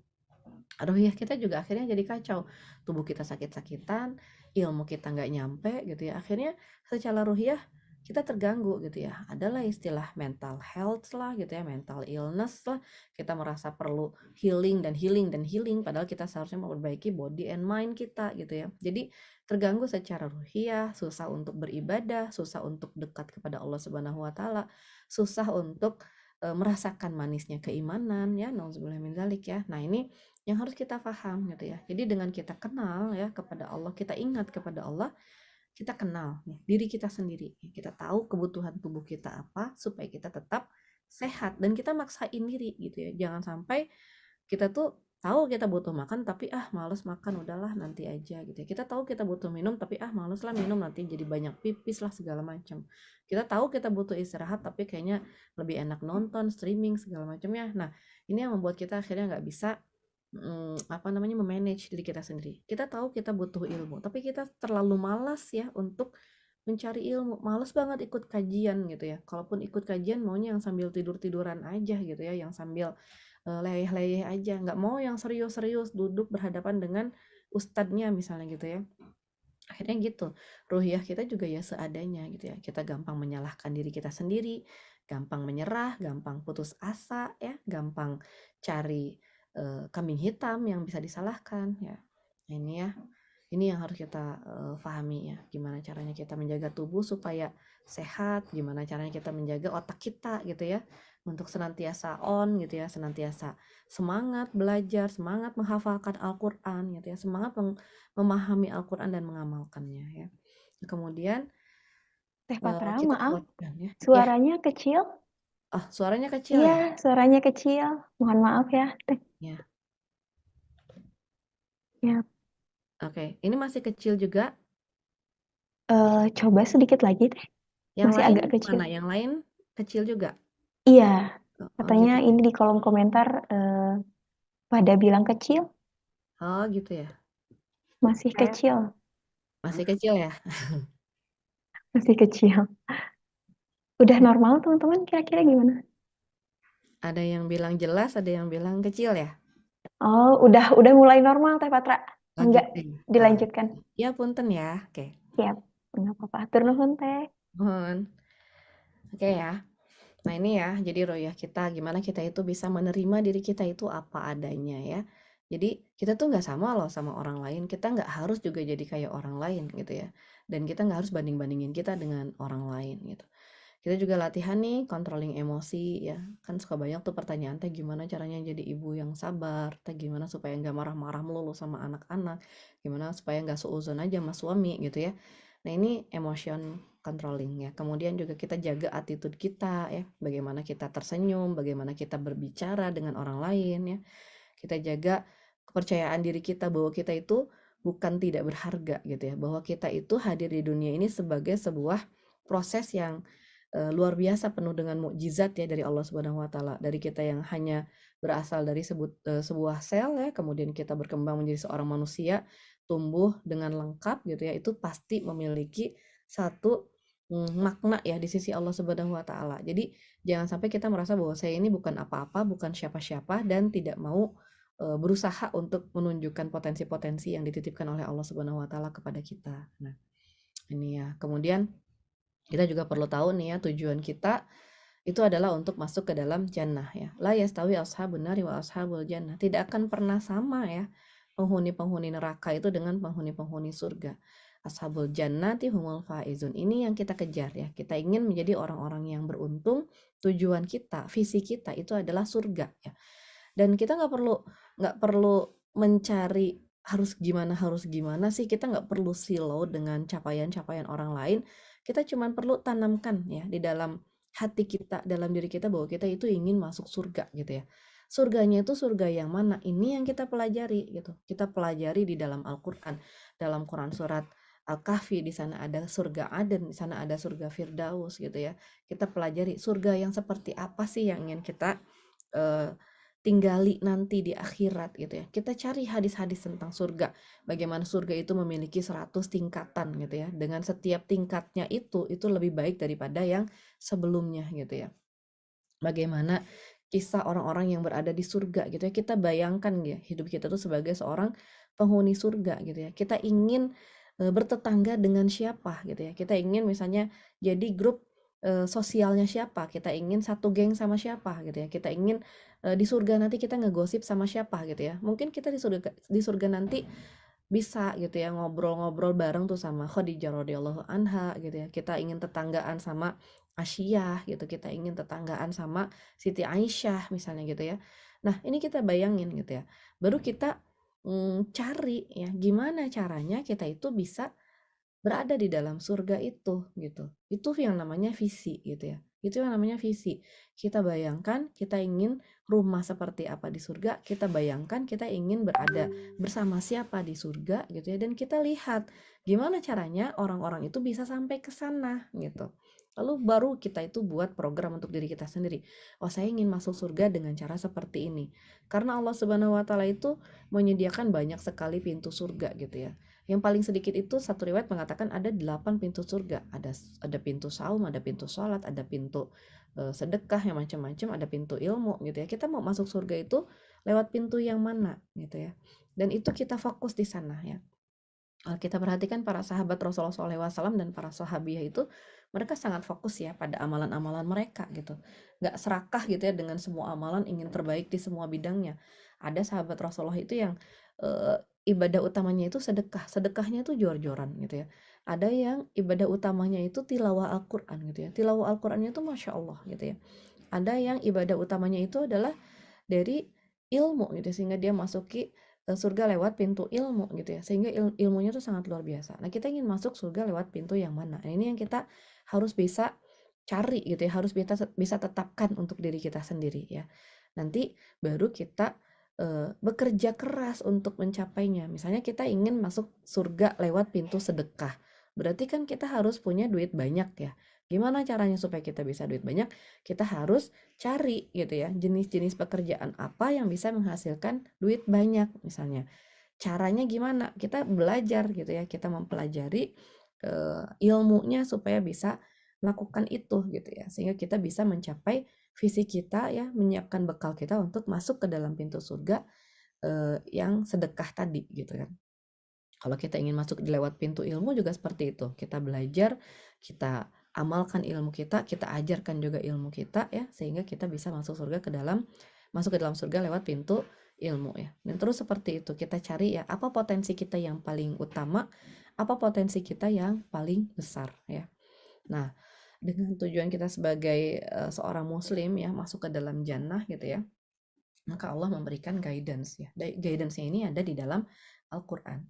Aduh ya, kita juga akhirnya jadi kacau. Tubuh kita sakit-sakitan, ilmu kita nggak nyampe gitu ya. Akhirnya secara ruhiyah kita terganggu gitu ya. Adalah istilah mental health lah gitu ya, mental illness lah. Kita merasa perlu healing dan healing dan healing, padahal kita seharusnya memperbaiki body and mind kita gitu ya. Jadi terganggu secara ruhiyah, susah untuk beribadah, susah untuk dekat kepada Allah Subhanahu wa taala, susah untuk merasakan manisnya keimanan ya, nauzubillah min dzalik ya. Nah, ini yang harus kita paham gitu ya. Jadi dengan kita kenal ya kepada Allah, kita ingat kepada Allah, kita kenal ya, diri kita sendiri. Kita tahu kebutuhan tubuh kita apa supaya kita tetap sehat dan kita maksain diri gitu ya. Jangan sampai kita tuh tahu kita butuh makan tapi males makan, udahlah nanti aja gitu ya. Kita tahu kita butuh minum tapi males lah minum, nanti jadi banyak pipis lah segala macam. Kita tahu kita butuh istirahat tapi kayaknya lebih enak nonton streaming segala macam ya. Nah, ini yang membuat kita akhirnya nggak bisa memanage diri kita sendiri. Kita tahu kita butuh ilmu, tapi kita terlalu malas ya untuk mencari ilmu. Malas banget ikut kajian gitu ya. Kalaupun ikut kajian maunya yang sambil tidur-tiduran aja gitu ya, yang sambil leyeh-leyeh aja, nggak mau yang serius-serius duduk berhadapan dengan ustadznya misalnya gitu ya. Akhirnya gitu, ruhiyah kita juga ya seadanya gitu ya. Kita gampang menyalahkan diri kita sendiri, gampang menyerah, gampang putus asa ya, gampang cari kambing hitam yang bisa disalahkan ya. Nah, ini yang harus kita pahami ya, gimana caranya kita menjaga tubuh supaya sehat, gimana caranya kita menjaga otak kita gitu ya, untuk senantiasa on gitu ya, senantiasa semangat belajar, semangat menghafalkan Al-Quran gitu ya, semangat memahami Al-Quran dan mengamalkannya ya. Kemudian Teh Patra, kita maaf, kuatkan ya. suaranya kecil. Suaranya kecil ya? Iya, suaranya kecil. Mohon maaf ya, Teh. Ya. Ya, Oke, ini masih kecil juga. coba sedikit lagi, Teh. Yang Masih lain agak kecil. mana? Yang lain kecil juga? Iya, Oh katanya gitu ini ya. di kolom komentar pada bilang kecil, Oh gitu ya. masih kecil, Masih kecil ya. masih kecil. Udah normal, teman-teman, kira-kira gimana? Ada yang bilang jelas, ada yang bilang kecil ya. Oh, udah mulai normal, Teh Patra. Oh Enggak, gitu ya. dilanjutkan. Ya punten ya. Oke. Siap, nggak apa-apa. Atur nuhun, Teh. Mohon. Oke ya. Nah ini ya, jadi royah kita, gimana kita itu bisa menerima diri kita itu apa adanya ya. Jadi kita tuh nggak sama loh sama orang lain, kita nggak harus juga jadi kayak orang lain gitu ya. Dan kita nggak harus banding-bandingin kita dengan orang lain gitu. Kita juga latihan nih controlling emosi ya. Kan suka banyak tuh pertanyaan, teh gimana caranya jadi ibu yang sabar, teh gimana supaya nggak marah-marah melulu sama anak-anak, gimana supaya nggak suuzon aja sama suami gitu ya. Nah ini emotion controlling ya. Kemudian juga kita jaga attitude kita ya. Bagaimana kita tersenyum, bagaimana kita berbicara dengan orang lain ya. Kita jaga kepercayaan diri kita bahwa kita itu bukan tidak berharga gitu ya, bahwa kita itu hadir di dunia ini sebagai sebuah proses yang luar biasa penuh dengan mukjizat ya dari Allah Subhanahu wa taala. Dari kita yang hanya berasal dari sebuah sel ya, kemudian kita berkembang menjadi seorang manusia, tumbuh dengan lengkap gitu ya, itu pasti memiliki satu makna ya di sisi Allah Subhanahu wa taala. Jadi jangan sampai kita merasa bahwa saya ini bukan apa-apa, bukan siapa-siapa dan tidak mau berusaha untuk menunjukkan potensi-potensi yang dititipkan oleh Allah Subhanahu wa taala kepada kita. Nah, ini ya. Kemudian kita juga perlu tahu nih ya, tujuan kita itu adalah untuk masuk ke dalam jannah ya. La yastawi ashabun nari wa ashabul jannah. Tidak akan pernah sama ya penghuni-penghuni neraka itu dengan penghuni-penghuni surga. Ashabul jannati humul faizun. Ini yang kita kejar ya. Kita ingin menjadi orang-orang yang beruntung. Tujuan kita, visi kita itu adalah surga ya. Dan kita nggak perlu mencari harus gimana sih, kita nggak perlu silau dengan capaian-capaian orang lain. Kita cuma perlu tanamkan ya di dalam hati kita, dalam diri kita, bahwa kita itu ingin masuk surga gitu ya. Surganya itu surga yang mana? Ini yang kita pelajari gitu. Kita pelajari di dalam Al-Qur'an. Dalam Quran surat Al-Kahfi, di sana ada surga Aden, di sana ada surga Firdaus gitu ya. Kita pelajari surga yang seperti apa sih yang ingin kita eh, tinggali nanti di akhirat gitu ya. Kita cari hadis-hadis tentang surga. Bagaimana surga itu memiliki 100 tingkatan gitu ya. Dengan setiap tingkatnya itu lebih baik daripada yang sebelumnya gitu ya. Bagaimana kisah orang-orang yang berada di surga gitu ya. Kita bayangkan ya, hidup kita tuh sebagai seorang penghuni surga gitu ya. Kita ingin bertetangga dengan siapa gitu ya. Kita ingin misalnya jadi grup sosialnya siapa, kita ingin satu geng sama siapa gitu ya. Kita ingin di surga nanti kita ngegosip sama siapa gitu ya. Mungkin kita di surga nanti bisa gitu ya ngobrol-ngobrol bareng tuh sama Khadijah radhiyallahu anha gitu ya. Kita ingin tetanggaan sama Asyiyah gitu, kita ingin tetanggaan sama Siti Aisyah misalnya gitu ya. Nah, ini kita bayangin gitu ya. Baru kita cari ya gimana caranya kita itu bisa berada di dalam surga itu gitu. Itu yang namanya visi gitu ya. Itu yang namanya visi. Kita bayangkan kita ingin rumah seperti apa di surga, kita bayangkan kita ingin berada bersama siapa di surga gitu ya, dan kita lihat gimana caranya orang-orang itu bisa sampai ke sana gitu. Lalu baru kita itu buat program untuk diri kita sendiri. Oh, saya ingin masuk surga dengan cara seperti ini. Karena Allah Subhanahu wa taala itu menyediakan banyak sekali pintu surga gitu ya. Yang paling sedikit itu satu riwayat mengatakan ada 8 pintu surga. Ada pintu saum, ada pintu sholat, ada pintu sedekah yang macam-macam, ada pintu ilmu gitu ya. Kita mau masuk surga itu lewat pintu yang mana gitu ya. Dan itu kita fokus di sana ya. Kita perhatikan para sahabat Rasulullah SAW dan para sahabiah itu, mereka sangat fokus ya pada amalan-amalan mereka gitu. Nggak serakah gitu ya dengan semua amalan, ingin terbaik di semua bidangnya. Ada sahabat Rasulullah itu yang ibadah utamanya itu sedekah, sedekahnya itu jor-joran gitu ya. Ada yang ibadah utamanya itu tilawah Al-Quran gitu ya. Tilawah Al-Qurannya itu Masya Allah gitu ya. Ada yang ibadah utamanya itu adalah dari ilmu gitu, sehingga dia masuki surga lewat pintu ilmu gitu ya, sehingga ilmunya tuh sangat luar biasa. Nah, kita ingin masuk surga lewat pintu yang mana? Nah, ini yang kita harus bisa cari gitu ya, harus bisa tetapkan untuk diri kita sendiri ya. Nanti baru kita bekerja keras untuk mencapainya. Misalnya kita ingin masuk surga lewat pintu sedekah, berarti kan kita harus punya duit banyak ya. Gimana caranya supaya kita bisa duit banyak? Kita harus cari gitu ya, jenis-jenis pekerjaan apa yang bisa menghasilkan duit banyak misalnya. Caranya gimana? Kita belajar gitu ya, kita mempelajari ilmunya supaya bisa melakukan itu gitu ya. Sehingga kita bisa mencapai visi kita ya, menyiapkan bekal kita untuk masuk ke dalam pintu surga yang sedekah tadi gitu kan. Kalau kita ingin masuk lewat pintu ilmu juga seperti itu. Kita belajar, kita amalkan ilmu kita ajarkan juga ilmu kita ya, sehingga kita bisa masuk ke dalam surga lewat pintu ilmu ya. Dan terus seperti itu kita cari ya, apa potensi kita yang paling utama, apa potensi kita yang paling besar ya. Nah, dengan tujuan kita sebagai seorang muslim ya masuk ke dalam jannah gitu ya, maka Allah memberikan guidance ya. Guidance-nya ini ada di dalam Al-Qur'an.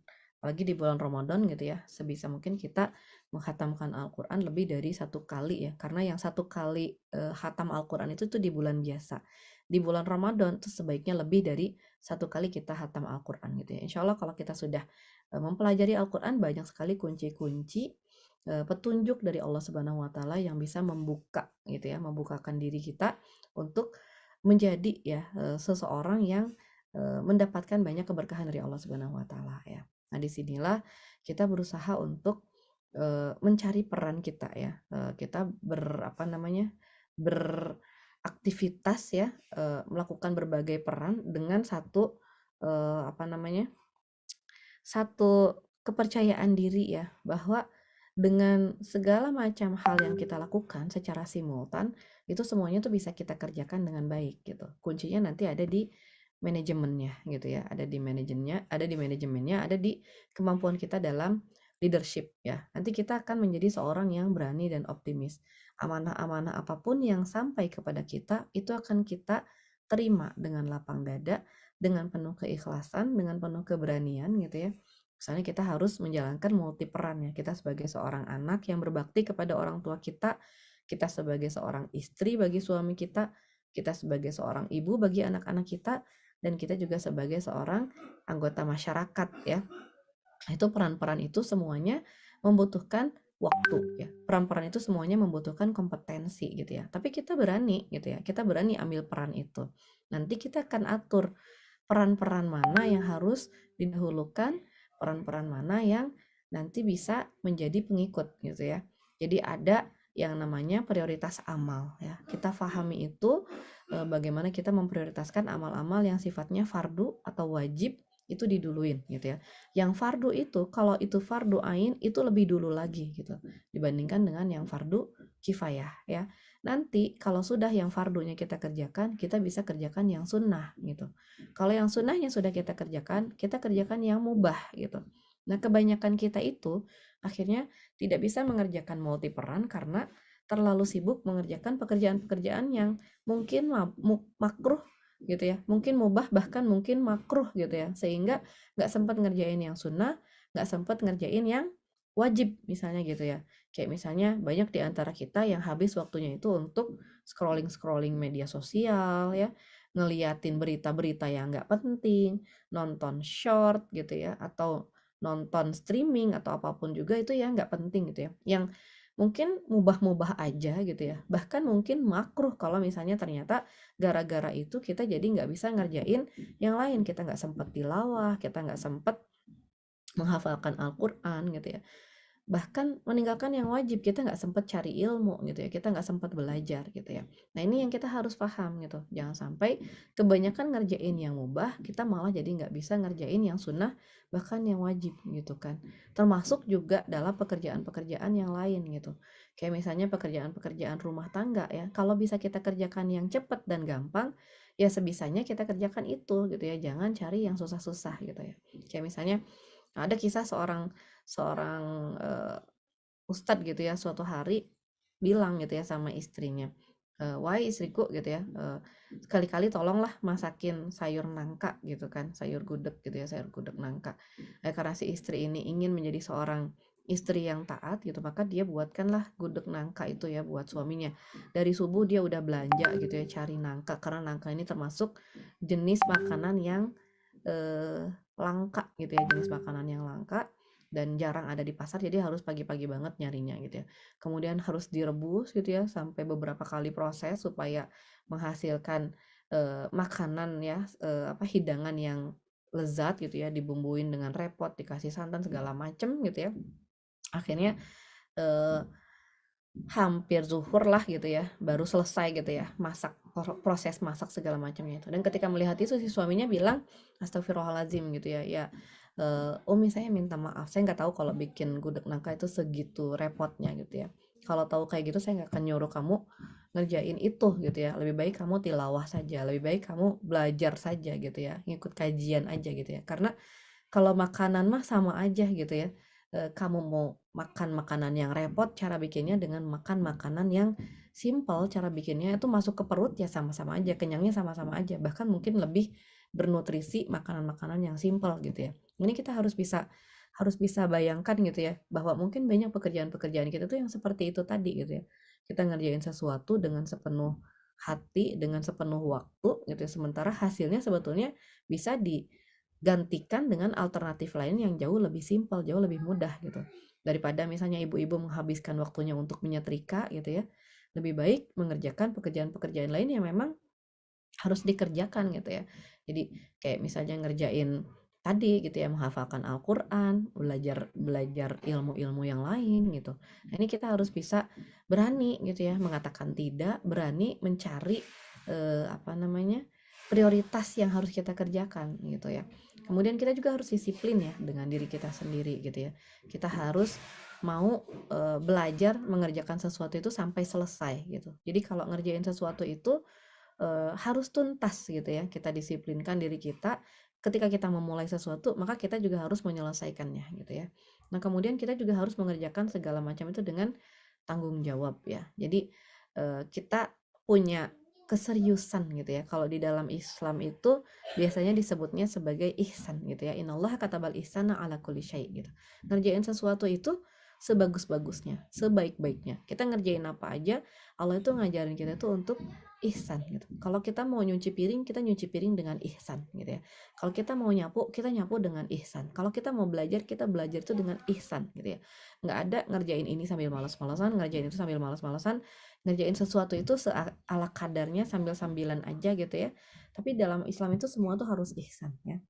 apalagi di bulan Ramadan gitu ya, sebisa mungkin kita menghatamkan Al-Quran lebih dari 1 kali ya, karena yang 1 kali hatam Al-Quran itu tuh di bulan biasa. Di bulan Ramadan tuh sebaiknya lebih dari 1 kali kita hatam Al-Quran gitu ya. Insya Allah kalau kita sudah mempelajari Al-Quran, banyak sekali kunci-kunci petunjuk dari Allah Subhanahu wa Ta'ala yang bisa membuka gitu ya, membukakan diri kita untuk menjadi ya seseorang yang mendapatkan banyak keberkahan dari Allah Subhanahu wa Ta'ala ya. Nah, disinilah kita berusaha untuk mencari peran kita ya. Kita beraktivitas ya, melakukan berbagai peran dengan satu kepercayaan diri ya, bahwa dengan segala macam hal yang kita lakukan secara simultan, itu semuanya tuh bisa kita kerjakan dengan baik gitu. Kuncinya nanti ada di manajemennya gitu ya, ada di manajemennya, ada di kemampuan kita dalam leadership ya. Nanti kita akan menjadi seorang yang berani dan optimis. Amanah-amanah apapun yang sampai kepada kita, itu akan kita terima dengan lapang dada, dengan penuh keikhlasan, dengan penuh keberanian gitu ya. Misalnya kita harus menjalankan multi peran ya. Kita sebagai seorang anak yang berbakti kepada orang tua kita sebagai seorang istri bagi suami kita sebagai seorang ibu bagi anak-anak kita, dan kita juga sebagai seorang anggota masyarakat ya. Itu peran-peran itu semuanya membutuhkan waktu ya. Peran-peran itu semuanya membutuhkan kompetensi gitu ya. Tapi kita berani gitu ya. Kita berani ambil peran itu. Nanti kita akan atur peran-peran mana yang harus didahulukan, peran-peran mana yang nanti bisa menjadi pengikut gitu ya. Jadi ada yang namanya prioritas amal ya. Kita pahami itu bagaimana kita memprioritaskan amal-amal yang sifatnya fardu atau wajib itu diduluin gitu ya. Yang fardu itu kalau itu fardu ain itu lebih dulu lagi gitu dibandingkan dengan yang fardu kifayah ya. Nanti kalau sudah yang fardunya kita kerjakan, kita bisa kerjakan yang sunnah gitu. Kalau yang sunnahnya sudah kita kerjakan yang mubah gitu. Nah, kebanyakan kita itu akhirnya tidak bisa mengerjakan multi peran karena terlalu sibuk mengerjakan pekerjaan-pekerjaan yang mungkin makruh gitu ya, mungkin mubah bahkan mungkin makruh gitu ya, sehingga nggak sempat ngerjain yang sunnah, nggak sempat ngerjain yang wajib misalnya gitu ya. Kayak misalnya banyak di antara kita yang habis waktunya itu untuk scrolling media sosial ya, ngeliatin berita-berita yang nggak penting, nonton short gitu ya, atau nonton streaming atau apapun juga itu ya nggak penting gitu ya. Yang mungkin mubah-mubah aja gitu ya. Bahkan mungkin makruh kalau misalnya ternyata gara-gara itu kita jadi nggak bisa ngerjain yang lain. Kita nggak sempat tilawah, kita nggak sempat menghafalkan Al-Quran gitu ya. Bahkan meninggalkan yang wajib, kita nggak sempat cari ilmu gitu ya, kita nggak sempat belajar gitu ya. Nah, ini yang kita harus paham gitu, jangan sampai kebanyakan ngerjain yang mubah, kita malah jadi nggak bisa ngerjain yang sunnah, bahkan yang wajib gitu kan. Termasuk juga dalam pekerjaan-pekerjaan yang lain gitu, kayak misalnya pekerjaan-pekerjaan rumah tangga ya, kalau bisa kita kerjakan yang cepat dan gampang, ya sebisanya kita kerjakan itu gitu ya, jangan cari yang susah-susah gitu ya. Kayak misalnya ada kisah seorang seorang ustadz gitu ya, suatu hari bilang gitu ya sama istrinya, wahai istriku gitu ya, sekali-kali tolonglah masakin sayur nangka gitu kan, sayur gudeg gitu ya, sayur gudeg nangka. Karena si istri ini ingin menjadi seorang istri yang taat gitu, maka dia buatkanlah gudeg nangka itu ya buat suaminya. Dari subuh dia udah belanja gitu ya, cari nangka, karena nangka ini termasuk jenis makanan yang langka gitu ya, jenis makanan yang langka dan jarang ada di pasar, jadi harus pagi-pagi banget nyarinya gitu ya. Kemudian harus direbus gitu ya sampai beberapa kali proses supaya menghasilkan makanan ya, hidangan yang lezat gitu ya, dibumbuin dengan repot, dikasih santan segala macem gitu ya. Akhirnya hampir zuhur lah gitu ya, baru selesai gitu ya masak, proses masak segala macamnya itu. Dan ketika melihat itu si suaminya bilang, astagfirullahaladzim gitu ya, ya Umi saya minta maaf, saya nggak tahu kalau bikin gudeg nangka itu segitu repotnya gitu ya. Kalau tahu kayak gitu saya nggak akan nyuruh kamu ngerjain itu gitu ya. Lebih baik kamu tilawah saja, lebih baik kamu belajar saja gitu ya, ngikut kajian aja gitu ya. Karena kalau makanan mah sama aja gitu ya. Kamu mau makan makanan yang repot, cara bikinnya dengan makan makanan yang simple, cara bikinnya itu masuk ke perut ya sama-sama aja, kenyangnya sama-sama aja. Bahkan mungkin lebih bernutrisi makanan-makanan yang simple gitu ya. Ini kita harus bisa harus bisa bayangkan gitu ya, bahwa mungkin banyak pekerjaan-pekerjaan kita tuh yang seperti itu tadi gitu ya. Kita ngerjain sesuatu dengan sepenuh hati, dengan sepenuh waktu gitu ya, sementara hasilnya sebetulnya bisa digantikan dengan alternatif lain yang jauh lebih simpel, jauh lebih mudah gitu. Daripada misalnya ibu-ibu menghabiskan waktunya untuk menyetrika gitu ya, lebih baik mengerjakan pekerjaan-pekerjaan lain yang memang harus dikerjakan gitu ya. Jadi kayak misalnya ngerjain tadi gitu ya, menghafalkan Al-Qur'an, belajar belajar ilmu-ilmu yang lain gitu. Nah, ini kita harus bisa berani gitu ya mengatakan tidak, berani mencari apa namanya? Prioritas yang harus kita kerjakan gitu ya. Kemudian kita juga harus disiplin ya dengan diri kita sendiri gitu ya. Kita harus mau belajar mengerjakan sesuatu itu sampai selesai gitu. Jadi kalau ngerjain sesuatu itu harus tuntas gitu ya, kita disiplinkan diri kita, ketika kita memulai sesuatu, maka kita juga harus menyelesaikannya gitu ya. Nah, kemudian kita juga harus mengerjakan segala macam itu dengan tanggung jawab ya. Jadi, kita punya keseriusan gitu ya, kalau di dalam Islam itu biasanya disebutnya sebagai ihsan gitu ya, innallaha katabal ihsana ala kulli syai' gitu. Ngerjain sesuatu itu sebagus-bagusnya, sebaik-baiknya. Kita ngerjain apa aja, Allah itu ngajarin kita tuh untuk ihsan gitu. Kalau kita mau nyuci piring, kita nyuci piring dengan ihsan gitu ya. Kalau kita mau nyapu, kita nyapu dengan ihsan. Kalau kita mau belajar, kita belajar itu dengan ihsan gitu ya. Nggak ada ngerjain ini sambil malas-malasan, ngerjain itu sambil malas-malasan, ngerjain sesuatu itu ala kadarnya sambil-sambilan aja gitu ya. Tapi dalam Islam itu semua tuh harus ihsan ya.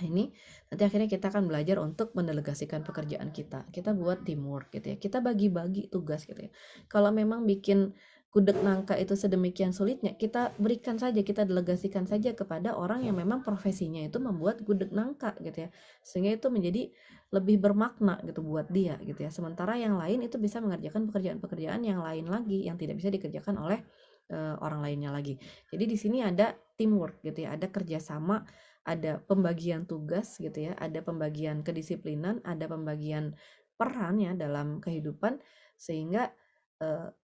Nah, ini nanti akhirnya kita akan belajar untuk mendelegasikan pekerjaan kita. Kita buat teamwork gitu ya. Kita bagi-bagi tugas gitu ya. Kalau memang bikin gudeg nangka itu sedemikian sulitnya, kita berikan saja, kita delegasikan saja kepada orang yang memang profesinya itu membuat gudeg nangka gitu ya. Sehingga itu menjadi lebih bermakna gitu buat dia gitu ya. Sementara yang lain itu bisa mengerjakan pekerjaan-pekerjaan yang lain lagi yang tidak bisa dikerjakan oleh orang lainnya lagi. Jadi di sini ada teamwork gitu ya, ada kerjasama, ada pembagian tugas gitu ya, ada pembagian kedisiplinan, ada pembagian peran ya dalam kehidupan, sehingga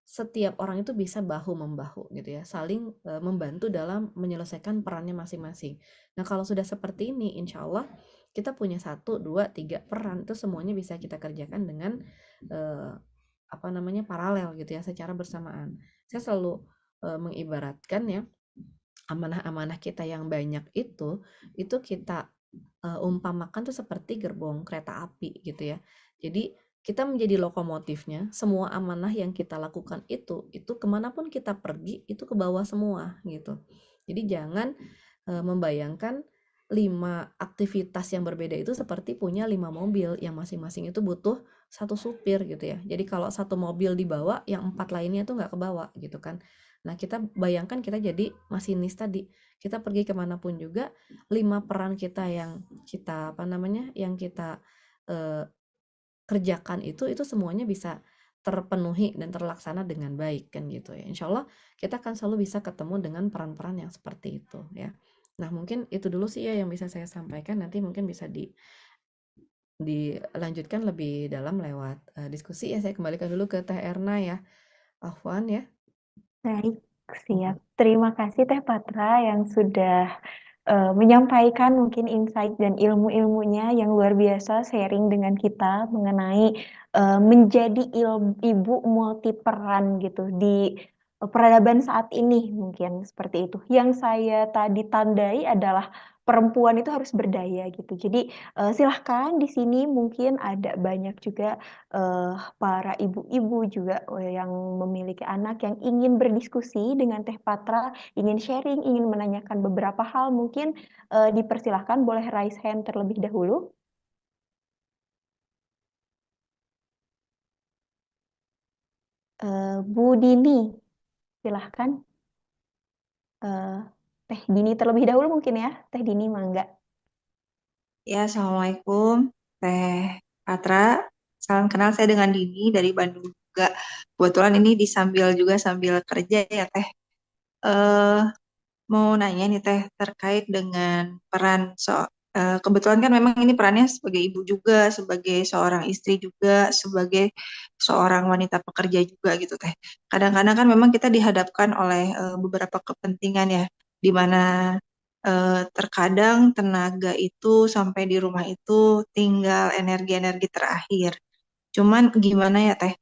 setiap orang itu bisa bahu membahu gitu ya, saling membantu dalam menyelesaikan perannya masing-masing. Nah, kalau sudah seperti ini, insya Allah kita punya 1, 2, 3 peran itu semuanya bisa kita kerjakan dengan apa namanya, paralel gitu ya, secara bersamaan. Saya selalu mengibaratkan ya, amanah-amanah kita yang banyak itu kita umpamakan tuh seperti gerbong kereta api gitu ya. Jadi kita menjadi lokomotifnya, semua amanah yang kita lakukan itu kemanapun kita pergi itu ke bawah semua gitu. Jadi jangan membayangkan 5 aktivitas yang berbeda itu seperti punya 5 mobil yang masing-masing itu butuh satu supir gitu ya. Jadi kalau satu mobil dibawa, yang 4 lainnya tuh nggak kebawa gitu kan. Nah, kita bayangkan kita jadi masinis tadi. Kita pergi kemanapun juga, 5 peran kita yang kita apa namanya, yang kita eh, kerjakan itu semuanya bisa terpenuhi dan terlaksana dengan baik kan gitu ya. Insya Allah kita akan selalu bisa ketemu dengan peran-peran yang seperti itu ya. Nah, mungkin itu dulu sih ya yang bisa saya sampaikan. Nanti mungkin bisa dilanjutkan lebih dalam lewat diskusi ya. Saya kembalikan dulu ke Teh Erna ya. Afwan ya. Baik, siap. Terima kasih Teh Patra yang sudah menyampaikan mungkin insight dan ilmu-ilmunya yang luar biasa sharing dengan kita mengenai menjadi ibu multiperan gitu di peradaban saat ini mungkin seperti itu. Yang saya tadi tandai adalah perempuan itu harus berdaya gitu. Jadi silahkan di sini mungkin ada banyak juga para ibu-ibu juga yang memiliki anak yang ingin berdiskusi dengan Teh Patra, ingin sharing, ingin menanyakan beberapa hal, mungkin dipersilahkan boleh raise hand terlebih dahulu. Bu Dini, silahkan. Teh Dini terlebih dahulu mungkin ya, Teh Dini mangga. Ya, Assalamualaikum, Teh Patra. Salam kenal, saya dengan Dini dari Bandung juga. Kebetulan ini sambil kerja ya, Teh. Eh, Mau nanya nih, Teh, terkait dengan kebetulan kan memang ini perannya sebagai ibu juga, sebagai seorang istri juga, sebagai seorang wanita pekerja juga gitu, Teh. Kadang-kadang kan memang kita dihadapkan oleh beberapa kepentingan ya, di mana terkadang tenaga itu sampai di rumah itu tinggal energi-energi terakhir. Cuman gimana ya Teh,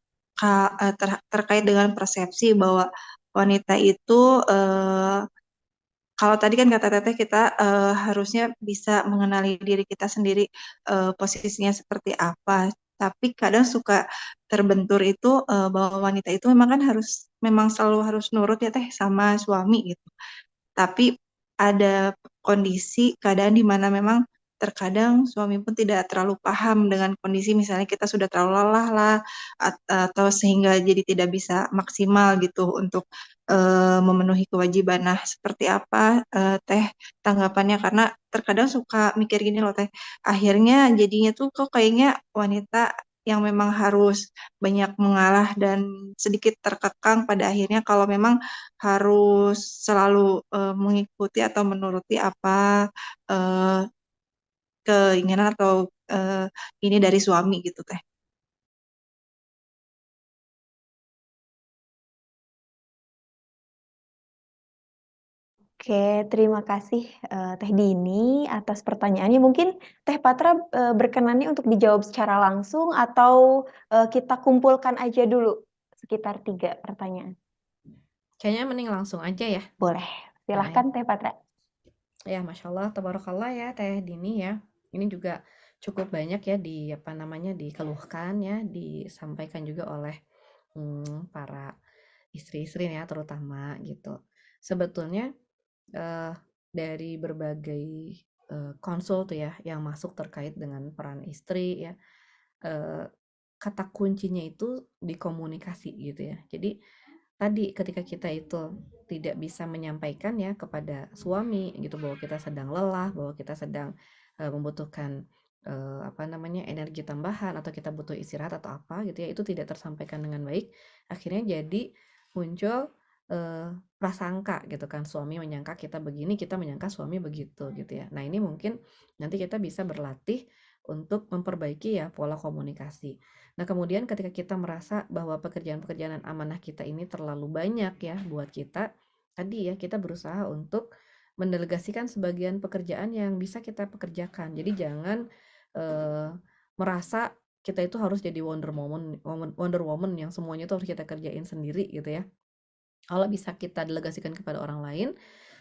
terkait dengan persepsi bahwa wanita itu kalau tadi kan kata Teteh kita harusnya bisa mengenali diri kita sendiri posisinya seperti apa. Tapi kadang suka terbentur itu bahwa wanita itu memang kan memang selalu harus nurut ya Teh sama suami gitu. Tapi ada kondisi keadaan di mana memang terkadang suami pun tidak terlalu paham dengan kondisi misalnya kita sudah terlalu lelah lah atau sehingga jadi tidak bisa maksimal gitu untuk memenuhi kewajiban. Nah, seperti apa Teh tanggapannya? Karena terkadang suka mikir gini loh Teh, akhirnya jadinya tuh kok kayaknya wanita yang memang harus banyak mengalah dan sedikit terkekang pada akhirnya kalau memang harus selalu mengikuti atau menuruti apa eh, keinginan atau ini dari suami gitu Teh. Oke, terima kasih Teh Dini atas pertanyaannya. Mungkin Teh Patra berkenannya untuk dijawab secara langsung atau kita kumpulkan aja dulu sekitar 3 pertanyaan. Kayaknya mending langsung aja ya. Boleh, silahkan Teh Patra. Ya, Masya Allah, tabarakallah ya Teh Dini ya. Ini juga cukup banyak ya dikeluhkan ya, disampaikan juga oleh para istri-istri ya terutama gitu. Sebetulnya dari berbagai konsul tuh ya yang masuk terkait dengan peran istri ya, kata kuncinya itu di komunikasi gitu ya. Jadi tadi ketika kita itu tidak bisa menyampaikan ya kepada suami gitu bahwa kita sedang lelah, bahwa kita sedang membutuhkan energi tambahan atau kita butuh istirahat atau apa gitu ya, itu tidak tersampaikan dengan baik, akhirnya jadi muncul prasangka gitu kan, suami menyangka kita begini, kita menyangka suami begitu gitu ya. Nah, ini mungkin nanti kita bisa berlatih untuk memperbaiki ya pola komunikasi. Nah, kemudian ketika kita merasa bahwa pekerjaan-pekerjaan amanah kita ini terlalu banyak ya buat kita, tadi ya kita berusaha untuk mendelegasikan sebagian pekerjaan yang bisa kita pekerjakan. Jadi jangan merasa kita itu harus jadi Wonder Woman yang semuanya itu harus kita kerjain sendiri gitu ya. Kalau bisa kita delegasikan kepada orang lain,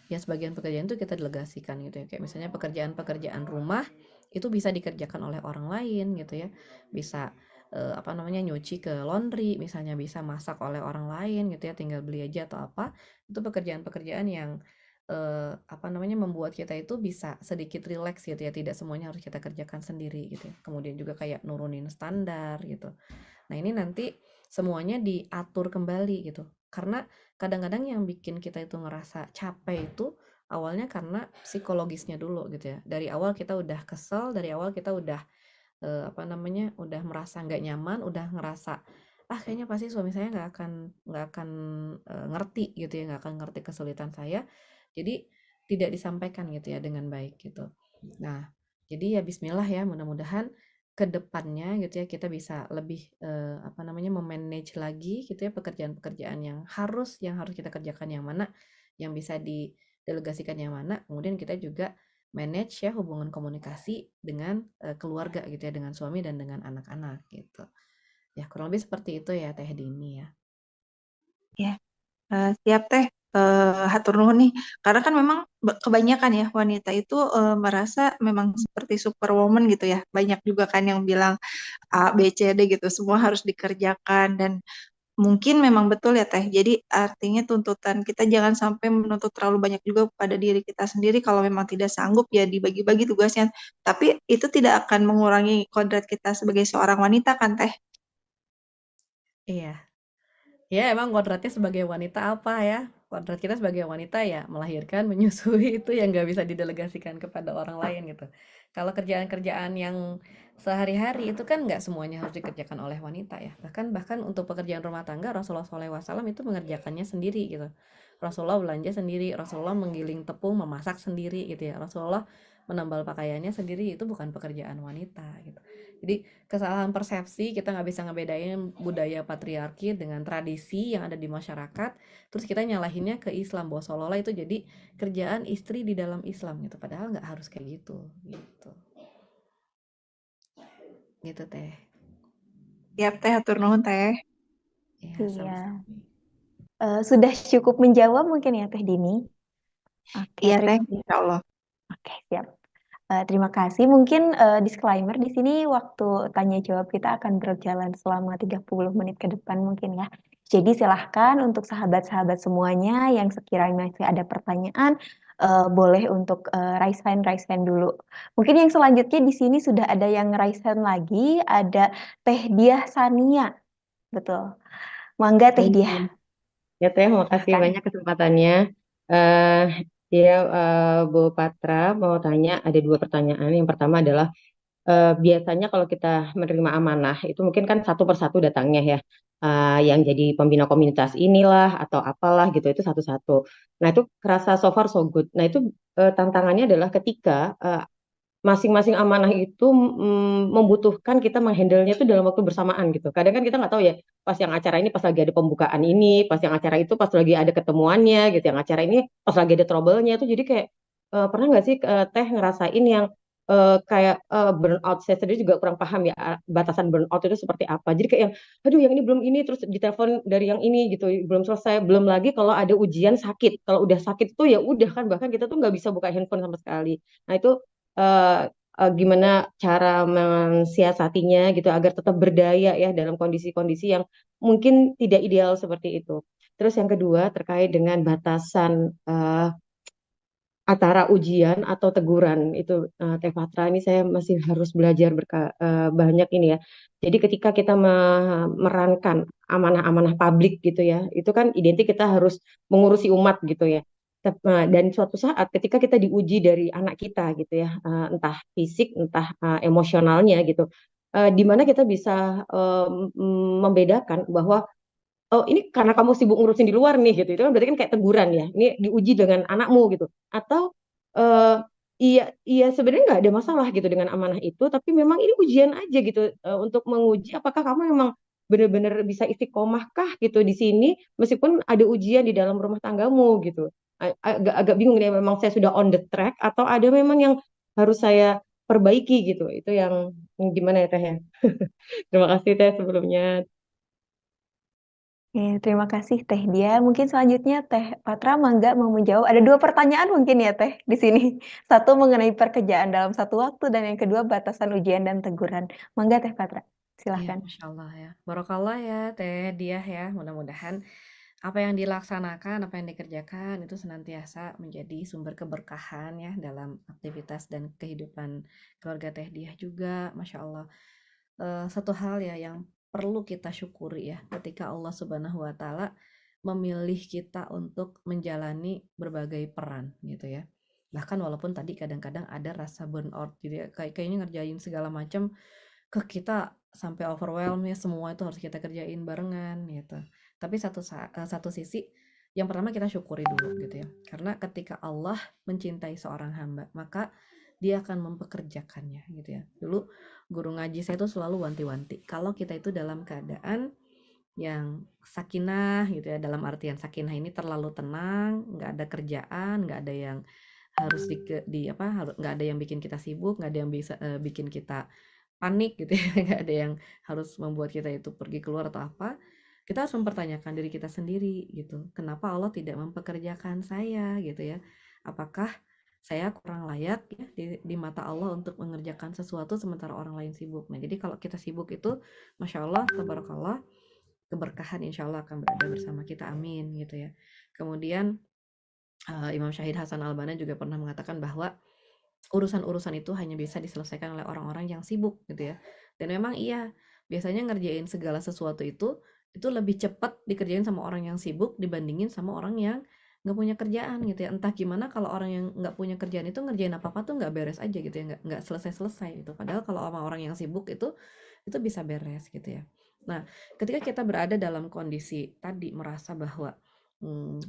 ya sebagian pekerjaan itu kita delegasikan gitu ya. Kayak misalnya pekerjaan-pekerjaan rumah itu bisa dikerjakan oleh orang lain gitu ya. Bisa nyuci ke laundry, misalnya bisa masak oleh orang lain gitu ya, tinggal beli aja atau apa. Itu pekerjaan-pekerjaan yang membuat kita itu bisa sedikit rileks gitu ya, tidak semuanya harus kita kerjakan sendiri gitu ya. Kemudian juga kayak nurunin standar gitu. Nah, ini nanti semuanya diatur kembali gitu. Karena kadang-kadang yang bikin kita itu ngerasa capek itu awalnya karena psikologisnya dulu gitu ya. Dari awal kita udah kesel, dari awal kita udah udah merasa nggak nyaman, udah ngerasa kayaknya pasti suami saya nggak akan ngerti gitu ya, nggak akan ngerti kesulitan saya. Jadi tidak disampaikan gitu ya dengan baik gitu. Nah, jadi ya Bismillah ya, mudah-mudahan ke depannya gitu ya kita bisa lebih memanage lagi gitu ya pekerjaan-pekerjaan yang harus kita kerjakan yang mana, yang bisa didelegasikan yang mana, kemudian kita juga manage ya hubungan komunikasi dengan keluarga gitu ya, dengan suami dan dengan anak-anak gitu. Ya, kurang lebih seperti itu ya Teh Dini ya. Ya, siap Teh. Hatur nuhun nih. Karena kan memang kebanyakan ya wanita itu merasa memang seperti superwoman gitu ya. Banyak juga kan yang bilang A, B, C, D gitu. Semua harus dikerjakan dan mungkin memang betul ya Teh. Jadi artinya tuntutan kita jangan sampai menuntut terlalu banyak juga pada diri kita sendiri. Kalau memang tidak sanggup ya dibagi-bagi tugasnya. Tapi itu tidak akan mengurangi kodrat kita sebagai seorang wanita kan Teh? Iya. Ya, emang kodratnya sebagai wanita apa ya? Kodrat kita sebagai wanita ya melahirkan, menyusui itu yang nggak bisa didelegasikan kepada orang lain gitu. Kalau kerjaan-kerjaan yang sehari-hari itu kan nggak semuanya harus dikerjakan oleh wanita ya. Bahkan untuk pekerjaan rumah tangga Rasulullah SAW itu mengerjakannya sendiri gitu. Rasulullah belanja sendiri, Rasulullah menggiling tepung, memasak sendiri gitu ya. Rasulullah menambal pakaiannya sendiri itu bukan pekerjaan wanita gitu. Jadi kesalahan persepsi, kita nggak bisa ngebedain budaya patriarki dengan tradisi yang ada di masyarakat, terus kita nyalahinnya ke Islam bahwa seolah-olah itu jadi kerjaan istri di dalam Islam gitu, padahal nggak harus kayak gitu gitu teh. Siap teh, atur nuhun teh. Ya Iya. sama-sama. Sudah cukup menjawab mungkin ya Teh Dini. Oke, Iya teh, terima insya Allah. Oke, siap. Terima kasih. Mungkin disclaimer di sini waktu tanya jawab kita akan berjalan selama 30 menit ke depan mungkin ya. Jadi silahkan untuk sahabat-sahabat semuanya yang sekiranya masih ada pertanyaan, boleh untuk raise hand dulu. Mungkin yang selanjutnya di sini sudah ada yang raise hand lagi, ada Teh Diah Sania. Betul. Mangga Teh Diah, Ya Teh, makasih silahkan. banyak kesempatannya. eh ya Bu Patra mau tanya ada 2 pertanyaan. Yang pertama adalah biasanya kalau kita menerima amanah itu mungkin kan satu persatu datangnya ya. Yang jadi pembina komunitas inilah atau apalah gitu itu satu-satu. Nah itu kerasa so far so good. Nah itu tantangannya adalah ketika masing-masing amanah itu membutuhkan kita menghandle-nya itu dalam waktu bersamaan gitu. Kadang kan kita nggak tahu ya, pas yang acara ini pas lagi ada pembukaan ini, pas yang acara itu pas lagi ada ketemuannya gitu. Yang acara ini pas lagi ada trouble-nya itu jadi kayak pernah nggak sih Teh ngerasain yang kayak burnout? Saya sendiri juga kurang paham ya batasan burnout itu seperti apa. Jadi kayak yang aduh yang ini belum ini terus ditelepon dari yang ini gitu belum selesai. Belum lagi kalau ada ujian sakit. Kalau udah sakit tuh ya udah kan bahkan kita tuh nggak bisa buka handphone sama sekali. Nah itu eh, gimana cara mensiasatinya gitu agar tetap berdaya ya dalam kondisi-kondisi yang mungkin tidak ideal seperti itu. Terus yang kedua terkait dengan batasan antara ujian atau teguran itu Teh Patra ini saya masih harus belajar banyak ini ya. Jadi ketika kita memerankan amanah-amanah publik gitu ya, itu kan identik kita harus mengurusi umat gitu ya. Dan suatu saat ketika kita diuji dari anak kita gitu ya, entah fisik, entah emosionalnya gitu, di mana kita bisa membedakan bahwa oh ini karena kamu sibuk ngurusin di luar nih gitu itu kan berarti kan kayak teguran ya ini diuji dengan anakmu gitu atau eh, iya iya sebenarnya nggak ada masalah gitu dengan amanah itu tapi memang ini ujian aja gitu untuk menguji apakah kamu memang benar-benar bisa istiqomah kah gitu di sini meskipun ada ujian di dalam rumah tanggamu gitu. Agak bingung nih memang saya sudah on the track atau ada memang yang harus saya perbaiki gitu itu yang gimana ya Teh ya. Terima kasih Teh sebelumnya. Terima kasih Teh Dia. Mungkin selanjutnya Teh Patra Mangga mau menjawab. Ada 2 pertanyaan mungkin ya Teh di sini. Satu mengenai pekerjaan dalam satu waktu dan yang kedua batasan ujian dan teguran. Mangga Teh Patra, Iya, silahkan. Masya Allah ya. Barokallah ya Teh Diah ya. Mudah-mudahan apa yang dilaksanakan, apa yang dikerjakan itu senantiasa menjadi sumber keberkahan ya dalam aktivitas dan kehidupan keluarga Teh Diah juga. Masya Allah. Satu hal ya yang perlu kita syukuri ya ketika Allah Subhanahu wa Ta'ala memilih kita untuk menjalani berbagai peran gitu ya. Bahkan walaupun tadi kadang-kadang ada rasa burnout jadi kayaknya ngerjain segala macam ke kita sampai overwhelm ya semua itu harus kita kerjain barengan gitu. Tapi satu sisi yang pertama kita syukuri dulu gitu ya. Karena ketika Allah mencintai seorang hamba, maka dia akan mempekerjakannya gitu ya. Dulu guru ngaji saya itu selalu wanti-wanti. Kalau kita itu dalam keadaan yang sakinah gitu ya, dalam artian sakinah ini terlalu tenang, nggak ada kerjaan, nggak ada yang harus nggak ada yang bikin kita sibuk, nggak ada yang bisa bikin kita panik gitu ya, nggak ada yang harus membuat kita itu pergi keluar atau apa. Kita harus mempertanyakan diri kita sendiri gitu. Kenapa Allah tidak mempekerjakan saya gitu ya? Apakah saya kurang layak ya di mata Allah untuk mengerjakan sesuatu sementara orang lain sibuk. Nah, jadi kalau kita sibuk itu, masya Allah, tabarakallah, keberkahan insya Allah akan berada bersama kita. Amin gitu ya. Kemudian Imam Syahid Hasan Al-Banna juga pernah mengatakan bahwa urusan-urusan itu hanya bisa diselesaikan oleh orang-orang yang sibuk gitu ya. Dan memang iya, biasanya ngerjain segala sesuatu itu lebih cepat dikerjain sama orang yang sibuk dibandingin sama orang yang nggak punya kerjaan gitu ya. Entah gimana kalau orang yang nggak punya kerjaan itu ngerjain apa-apa tuh nggak beres aja gitu ya, nggak selesai-selesai gitu. Padahal kalau sama orang yang sibuk itu bisa beres gitu ya. Nah, ketika kita berada dalam kondisi tadi merasa bahwa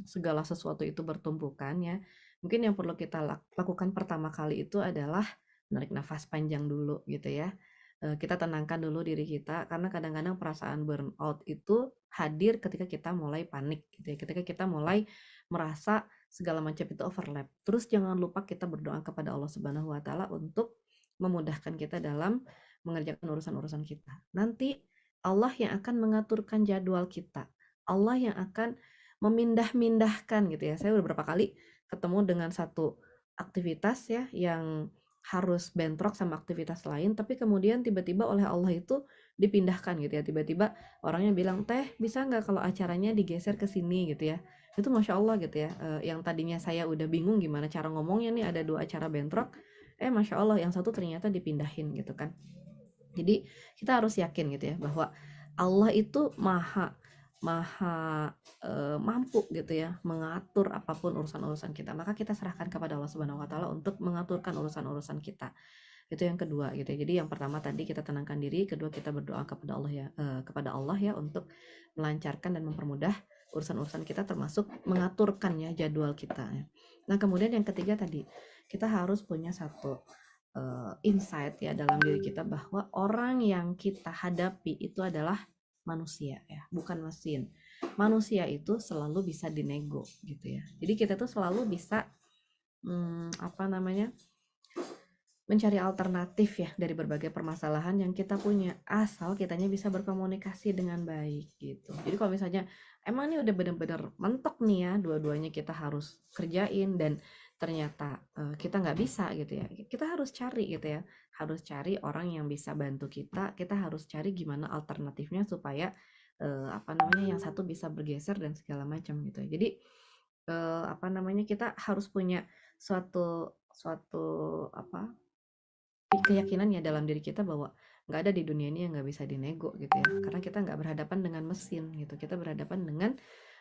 segala sesuatu itu bertumpukan ya, Mungkin yang perlu kita lakukan pertama kali itu adalah menarik nafas panjang dulu gitu ya. Kita tenangkan dulu diri kita, karena kadang-kadang perasaan burnout itu hadir ketika kita mulai panik gitu ya, ketika kita mulai merasa segala macam itu overlap. Terus jangan lupa kita berdoa kepada Allah Subhanahu wa taala untuk memudahkan kita dalam mengerjakan urusan-urusan kita. Nanti Allah yang akan mengaturkan jadwal kita. Allah yang akan memindah-mindahkan gitu ya. Saya beberapa kali ketemu dengan satu aktivitas ya yang harus bentrok sama aktivitas lain, tapi kemudian tiba-tiba oleh Allah itu dipindahkan gitu ya. Tiba-tiba orangnya bilang, "Teh, bisa nggak kalau acaranya digeser ke sini?" gitu ya. Itu Masya Allah gitu ya. Yang tadinya saya udah bingung gimana cara ngomongnya nih, ada 2 acara bentrok, Masya Allah yang satu ternyata dipindahin gitu kan. Jadi kita harus yakin gitu ya bahwa Allah itu maha mampu gitu ya mengatur apapun urusan-urusan kita. Maka kita serahkan kepada Allah Subhanahu wa taala untuk mengaturkan urusan-urusan kita. Itu yang kedua gitu ya. Jadi yang pertama tadi kita tenangkan diri, kedua kita berdoa kepada Allah ya untuk melancarkan dan mempermudah urusan-urusan kita, termasuk mengaturkan ya jadwal kita ya. Nah, kemudian yang ketiga tadi kita harus punya satu insight ya dalam diri kita bahwa orang yang kita hadapi itu adalah manusia ya, bukan mesin. Manusia itu selalu bisa dinego gitu ya. Jadi kita tuh selalu bisa mencari alternatif ya dari berbagai permasalahan yang kita punya, asal kitanya bisa berkomunikasi dengan baik gitu. Jadi kalau misalnya emang ini udah bener-bener mentok nih ya, dua-duanya kita harus kerjain dan ternyata kita nggak bisa gitu ya, kita harus cari gitu ya, harus cari orang yang bisa bantu kita harus cari gimana alternatifnya supaya yang satu bisa bergeser dan segala macam gitu ya. Jadi kita harus punya suatu keyakinan ya dalam diri kita bahwa nggak ada di dunia ini yang nggak bisa dinego gitu ya, karena kita nggak berhadapan dengan mesin gitu, kita berhadapan dengan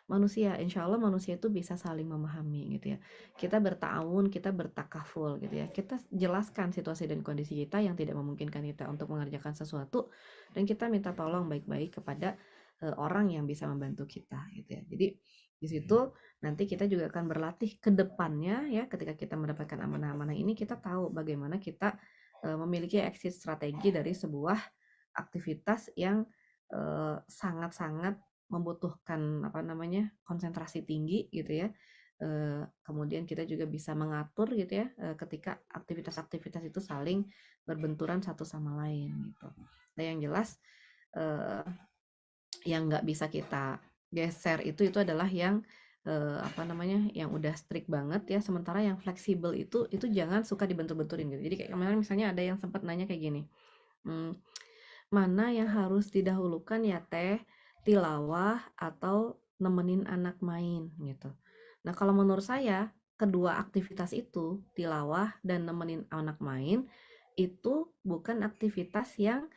manusia. Insya Allah manusia itu bisa saling memahami gitu ya, kita berta'awun, kita bertakaful gitu ya, kita jelaskan situasi dan kondisi kita yang tidak memungkinkan kita untuk mengerjakan sesuatu, dan kita minta tolong baik-baik kepada orang yang bisa membantu kita gitu ya. Jadi di situ nanti kita juga akan berlatih ke depannya ya, ketika kita mendapatkan amanah-amanah ini, kita tahu bagaimana kita memiliki exit strategi dari sebuah aktivitas yang sangat-sangat membutuhkan konsentrasi tinggi gitu ya. Kemudian kita juga bisa mengatur gitu ya ketika aktivitas-aktivitas itu saling berbenturan satu sama lain gitu. Nah, yang jelas yang nggak bisa kita geser itu adalah yang yang udah strict banget ya, sementara yang fleksibel itu jangan suka dibentur-benturin gitu. Jadi kayak kemarin misalnya ada yang sempat nanya kayak gini, mana yang harus didahulukan ya Teh, tilawah atau nemenin anak main gitu. Nah, kalau menurut saya kedua aktivitas itu, tilawah dan nemenin anak main, itu bukan aktivitas yang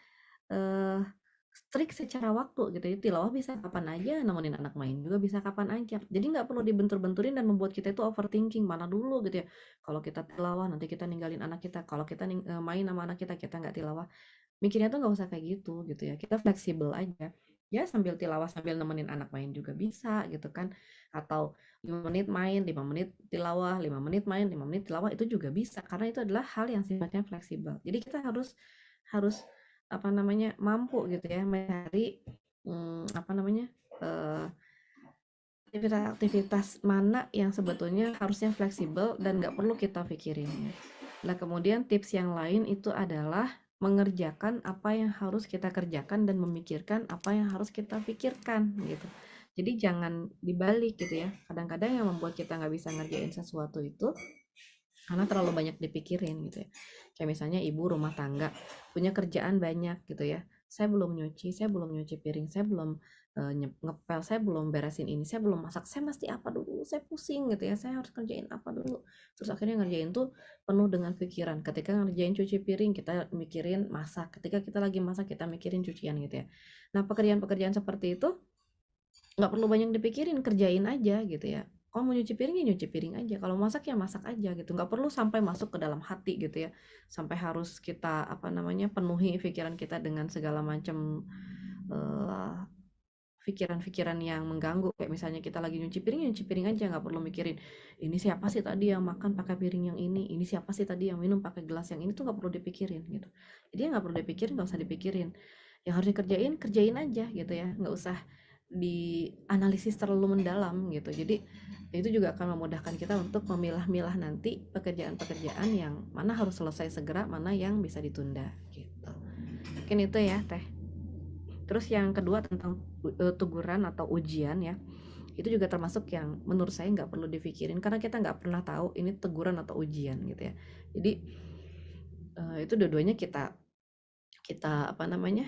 strict secara waktu gitu ya. Tilawah bisa kapan aja, nemenin anak main juga bisa kapan aja. Jadi nggak perlu dibentur-benturin dan membuat kita itu overthinking mana dulu gitu ya. Kalau kita tilawah nanti kita ninggalin anak kita, kalau kita main sama anak kita nggak tilawah. Mikirnya tuh nggak usah kayak gitu ya. Kita fleksibel aja. Ya sambil tilawah sambil nemenin anak main juga bisa gitu kan. Atau 5 menit main, 5 menit tilawah, 5 menit main, 5 menit tilawah, itu juga bisa, karena itu adalah hal yang sifatnya fleksibel. Jadi kita harus mampu gitu ya mencari aktivitas mana yang sebetulnya harusnya fleksibel dan nggak perlu kita pikirin. Nah, kemudian tips yang lain itu adalah mengerjakan apa yang harus kita kerjakan dan memikirkan apa yang harus kita pikirkan gitu. Jadi jangan dibalik gitu ya. Kadang-kadang yang membuat kita nggak bisa ngerjain sesuatu itu karena terlalu banyak dipikirin gitu ya. Kayak misalnya ibu rumah tangga punya kerjaan banyak gitu ya. Saya belum nyuci piring, saya belum ngepel, saya belum beresin ini, saya belum masak, saya mesti apa dulu, saya pusing gitu ya, saya harus kerjain apa dulu. Terus akhirnya ngerjain tuh penuh dengan pikiran. Ketika ngerjain cuci piring kita mikirin masak, ketika kita lagi masak kita mikirin cucian gitu ya. Nah, pekerjaan-pekerjaan seperti itu nggak perlu banyak dipikirin, kerjain aja gitu ya. Kalau mau nyuci piring ya nyuci piring aja, kalau masak ya masak aja gitu, nggak perlu sampai masuk ke dalam hati gitu ya, sampai harus kita penuhi pikiran kita dengan segala macam pikiran-pikiran yang mengganggu. Kayak misalnya kita lagi nyuci piring aja, nggak perlu mikirin ini siapa sih tadi yang makan pakai piring yang ini siapa sih tadi yang minum pakai gelas yang ini, tuh nggak perlu dipikirin gitu. Jadi nggak perlu dipikirin, nggak usah dipikirin. Yang harus kerjain aja gitu ya, nggak usah dianalisis terlalu mendalam gitu. Jadi itu juga akan memudahkan kita untuk memilah-milah nanti pekerjaan-pekerjaan yang mana harus selesai segera, mana yang bisa ditunda gitu. Mungkin itu ya Teh. Terus yang kedua tentang teguran atau ujian ya, itu juga termasuk yang menurut saya nggak perlu dipikirin karena kita nggak pernah tahu ini teguran atau ujian gitu ya. Jadi itu dua-duanya kita apa namanya,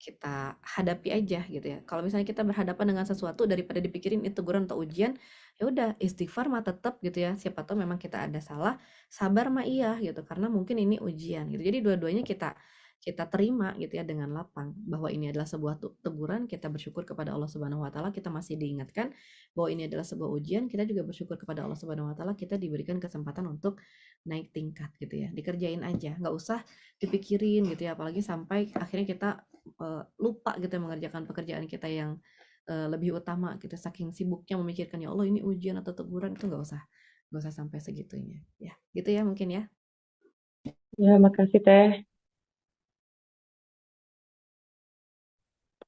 kita hadapi aja gitu ya. Kalau misalnya kita berhadapan dengan sesuatu daripada dipikirin itu teguran atau ujian, ya udah istighfar mah tetap gitu ya. Siapa tahu memang kita ada salah, sabar mah iya gitu karena mungkin ini ujian gitu. Jadi dua-duanya kita terima gitu ya dengan lapang bahwa ini adalah sebuah teguran, kita bersyukur kepada Allah Subhanahu wa taala, kita masih diingatkan bahwa ini adalah sebuah ujian, kita juga bersyukur kepada Allah Subhanahu wa taala, kita diberikan kesempatan untuk naik tingkat gitu ya. Dikerjain aja, nggak usah dipikirin gitu ya, apalagi sampai akhirnya kita lupa gitu ya mengerjakan pekerjaan kita yang lebih utama gitu, saking sibuknya memikirkan ya Allah ini ujian atau teguran, itu nggak usah sampai segitunya ya. Gitu ya mungkin ya. Ya, makasih Teh.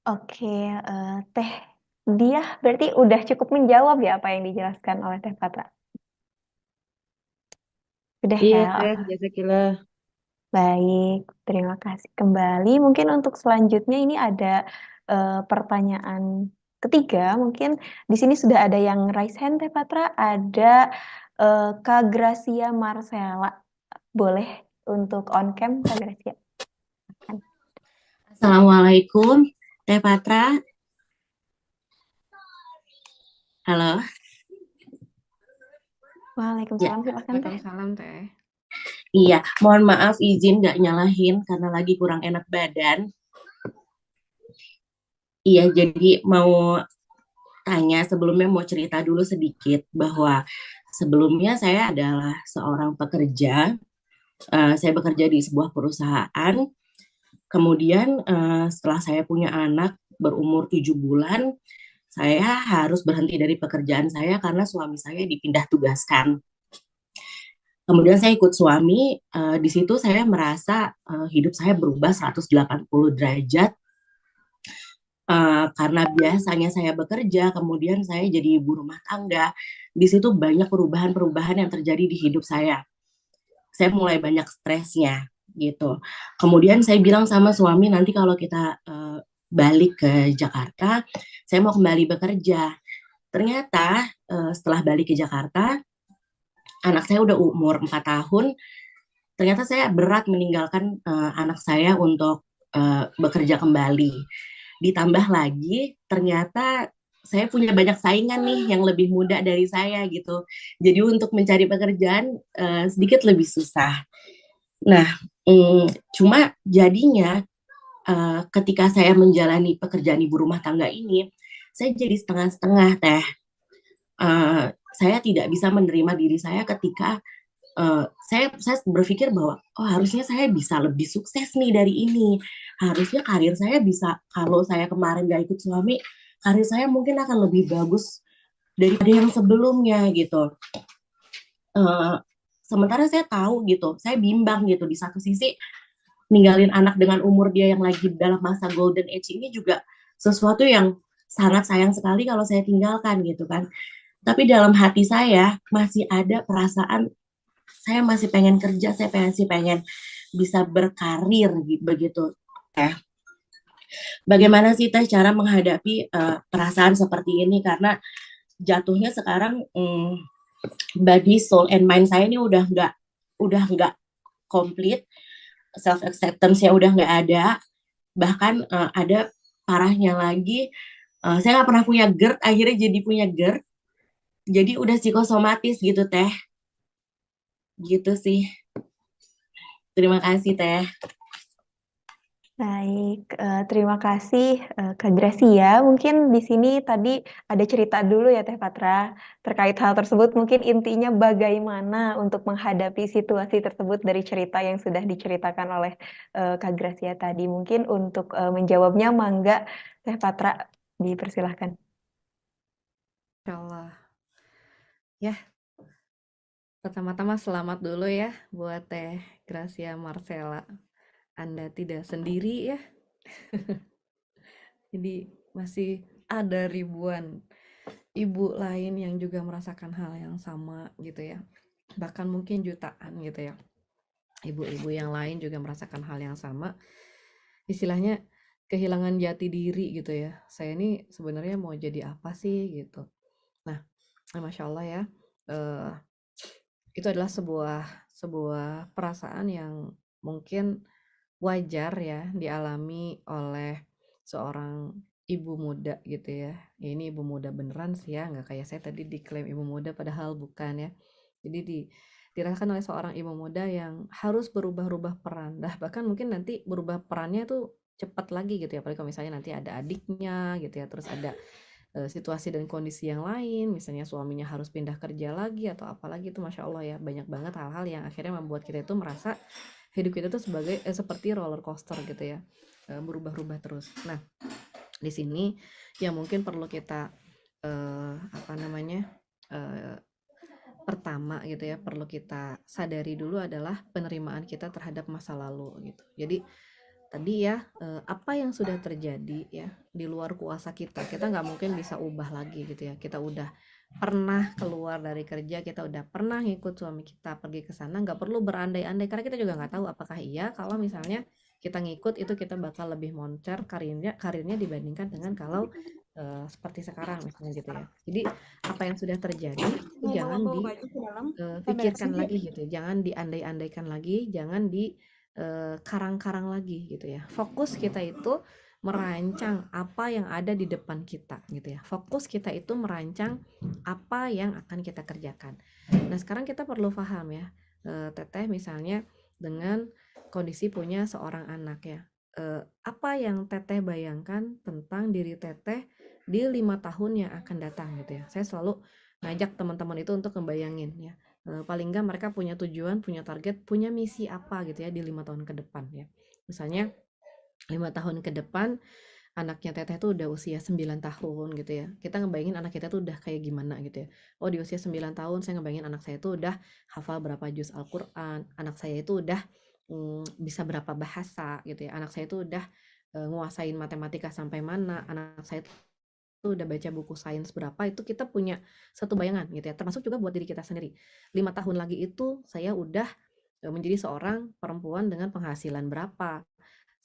Oke, Teh Diah berarti udah cukup menjawab ya apa yang dijelaskan oleh Teh Patra? Udah Iya ya. Teh, jazakillah. Baik, terima kasih kembali. Mungkin untuk selanjutnya ini ada pertanyaan ketiga. Mungkin di sini sudah ada yang raise hand, Teh Patra. Ada Kak Gracia Marcella. Boleh untuk on cam, Kak Gracia. Assalamualaikum, Teh Patra. Halo. Waalaikumsalam, silakan Teh. Waalaikumsalam Teh. Iya, mohon maaf izin nggak nyalahin karena lagi kurang enak badan. Iya, jadi mau tanya sebelumnya mau cerita dulu sedikit bahwa sebelumnya saya adalah seorang pekerja. Saya bekerja di sebuah perusahaan. Kemudian setelah saya punya anak berumur 7 bulan, saya harus berhenti dari pekerjaan saya karena suami saya dipindah tugaskan. Kemudian saya ikut suami, di situ saya merasa hidup saya berubah 180 derajat. Karena biasanya saya bekerja, kemudian saya jadi ibu rumah tangga. Di situ banyak perubahan-perubahan yang terjadi di hidup saya. Saya mulai banyak stresnya gitu. Kemudian saya bilang sama suami, nanti kalau kita balik ke Jakarta, saya mau kembali bekerja. Ternyata setelah balik ke Jakarta, anak saya udah umur 4 tahun, ternyata saya berat meninggalkan anak saya untuk bekerja kembali. Ditambah lagi, ternyata saya punya banyak saingan nih yang lebih muda dari saya gitu. Jadi untuk mencari pekerjaan sedikit lebih susah. Nah, cuma jadinya ketika saya menjalani pekerjaan ibu rumah tangga ini, saya jadi setengah-setengah Teh. Saya tidak bisa menerima diri saya ketika saya berpikir bahwa harusnya saya bisa lebih sukses nih dari ini. Harusnya karir saya bisa, kalau saya kemarin gak ikut suami, karir saya mungkin akan lebih bagus daripada yang sebelumnya gitu. Sementara saya tahu gitu, saya bimbang gitu. Di satu sisi ninggalin anak dengan umur dia yang lagi dalam masa golden age ini juga sesuatu yang sangat sayang sekali kalau saya tinggalkan gitu kan. Tapi dalam hati saya masih ada perasaan saya masih pengen kerja, saya masih pengen bisa berkarir begitu Teh. Bagaimana sih Teh cara menghadapi perasaan seperti ini, karena jatuhnya sekarang body, soul, and mind saya ini udah nggak komplit, self acceptance-nya udah nggak ada, bahkan ada parahnya lagi, saya nggak pernah punya GERD, akhirnya jadi punya GERD, jadi udah psikosomatis gitu Teh. Gitu sih. Terima kasih Teh. Baik, terima kasih Kak Gracia. Mungkin di sini tadi ada cerita dulu ya Teh Patra terkait hal tersebut. Mungkin intinya bagaimana untuk menghadapi situasi tersebut dari cerita yang sudah diceritakan oleh Kak Gracia tadi. Mungkin untuk menjawabnya mangga Teh Patra Dipersilahkan. Insyaallah. Ya, pertama-tama selamat dulu ya buat Teh Gracia Marcella. Anda tidak sendiri ya. Jadi masih ada ribuan ibu lain yang juga merasakan hal yang sama gitu ya. Bahkan mungkin jutaan gitu ya. Ibu-ibu yang lain juga merasakan hal yang sama. Istilahnya kehilangan jati diri gitu ya. Saya ini sebenarnya mau jadi apa sih gitu. Nah, Masya Allah ya. eh, itu adalah sebuah perasaan yang mungkin wajar ya dialami oleh seorang ibu muda gitu ya. Ya, ini ibu muda beneran sih ya, nggak kayak saya tadi diklaim ibu muda padahal bukan ya. Jadi dirasakan oleh seorang ibu muda yang harus berubah-ubah peran. Dah bahkan mungkin nanti berubah perannya tuh cepat lagi gitu ya. Apalagi kalau misalnya nanti ada adiknya gitu ya, terus ada situasi dan kondisi yang lain, misalnya suaminya harus pindah kerja lagi atau apalagi itu Masya Allah ya, banyak banget hal-hal yang akhirnya membuat kita itu merasa hidup kita tuh seperti roller coaster gitu ya, berubah-ubah terus. Nah, di sini yang mungkin perlu kita pertama gitu ya, perlu kita sadari dulu adalah penerimaan kita terhadap masa lalu gitu. Jadi tadi ya, apa yang sudah terjadi ya di luar kuasa kita nggak mungkin bisa ubah lagi gitu ya. Kita udah pernah keluar dari kerja, kita udah pernah ngikut suami kita pergi ke sana, nggak perlu berandai-andai karena kita juga nggak tahu apakah iya kalau misalnya kita ngikut itu kita bakal lebih moncer karirnya dibandingkan dengan kalau seperti sekarang misalnya gitu ya. Jadi apa yang sudah terjadi itu jangan dipikirkan lagi gitu, jangan diandai-andaikan lagi, jangan di karang-karang lagi gitu ya. Fokus kita itu merancang apa yang ada di depan kita gitu ya. Fokus kita itu merancang apa yang akan kita kerjakan. Nah, sekarang kita perlu paham ya, Teteh misalnya dengan kondisi punya seorang anak ya. Apa yang Teteh bayangkan tentang diri Teteh di 5 tahun yang akan datang gitu ya. Saya selalu ngajak teman-teman itu untuk ngebayangin ya. Paling nggak mereka punya tujuan, punya target, punya misi apa gitu ya di 5 tahun ke depan ya. Misalnya 5 tahun ke depan anaknya Teteh tuh udah usia 9 tahun gitu ya. Kita ngebayangin anak kita tuh udah kayak gimana gitu ya. Oh, di usia 9 tahun saya ngebayangin anak saya tuh udah hafal berapa juz Al-Qur'an, anak saya itu udah bisa berapa bahasa gitu ya. Anak saya tuh udah nguasain matematika sampai mana, anak saya tuh udah baca buku sains berapa, itu kita punya satu bayangan gitu ya. Termasuk juga buat diri kita sendiri. 5 tahun lagi itu saya udah menjadi seorang perempuan dengan penghasilan berapa.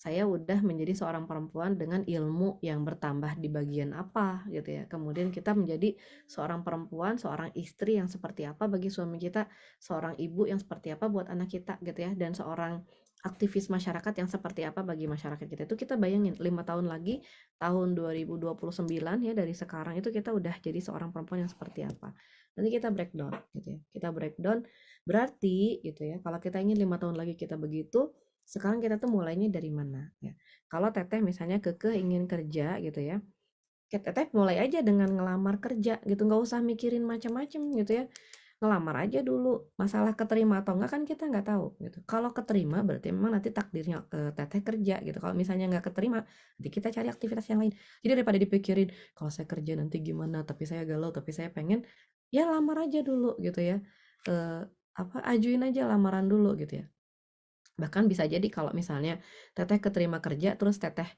Saya udah menjadi seorang perempuan dengan ilmu yang bertambah di bagian apa gitu ya. Kemudian kita menjadi seorang perempuan, seorang istri yang seperti apa bagi suami kita, seorang ibu yang seperti apa buat anak kita gitu ya, dan seorang aktivis masyarakat yang seperti apa bagi masyarakat kita. Itu kita bayangin 5 tahun lagi, tahun 2029 ya, dari sekarang itu kita udah jadi seorang perempuan yang seperti apa. Nanti kita breakdown gitu ya. Kita breakdown berarti gitu ya, kalau kita ingin 5 tahun lagi kita begitu, sekarang kita tuh mulainya dari mana ya. Kalau Teteh misalnya kekeh ingin kerja gitu ya, Teteh mulai aja dengan ngelamar kerja gitu, nggak usah mikirin macam-macam gitu ya. Ngelamar aja dulu, masalah keterima atau enggak kan kita nggak tahu gitu. Kalau keterima berarti memang nanti takdirnya Teteh kerja gitu. Kalau misalnya nggak keterima, nanti kita cari aktivitas yang lain. Jadi daripada dipikirin kalau saya kerja nanti gimana, tapi saya galau, tapi saya pengen, ya lamar aja dulu gitu ya. Ajuin aja lamaran dulu gitu ya. Bahkan bisa jadi kalau misalnya Teteh keterima kerja terus Teteh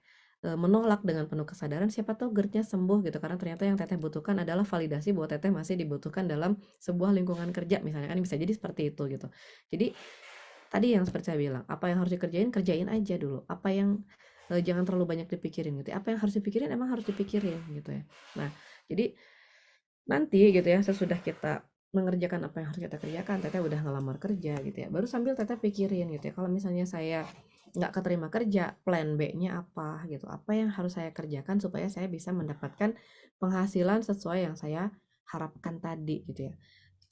menolak dengan penuh kesadaran, siapa tahu GERD-nya sembuh gitu, karena ternyata yang Teteh butuhkan adalah validasi bahwa Teteh masih dibutuhkan dalam sebuah lingkungan kerja misalnya, kan bisa jadi seperti itu gitu. Jadi tadi yang seperti saya bilang, apa yang harus kerjain aja dulu, apa yang jangan terlalu banyak dipikirin gitu ya. Apa yang harus dipikirin emang harus dipikirin gitu ya. Nah, jadi nanti gitu ya, sesudah kita mengerjakan apa yang harus kita kerjakan, Teteh udah ngelamar kerja gitu ya, baru sambil Teteh pikirin gitu ya, kalau misalnya saya nggak keterima kerja, plan B-nya apa gitu, apa yang harus saya kerjakan supaya saya bisa mendapatkan penghasilan sesuai yang saya harapkan tadi gitu ya.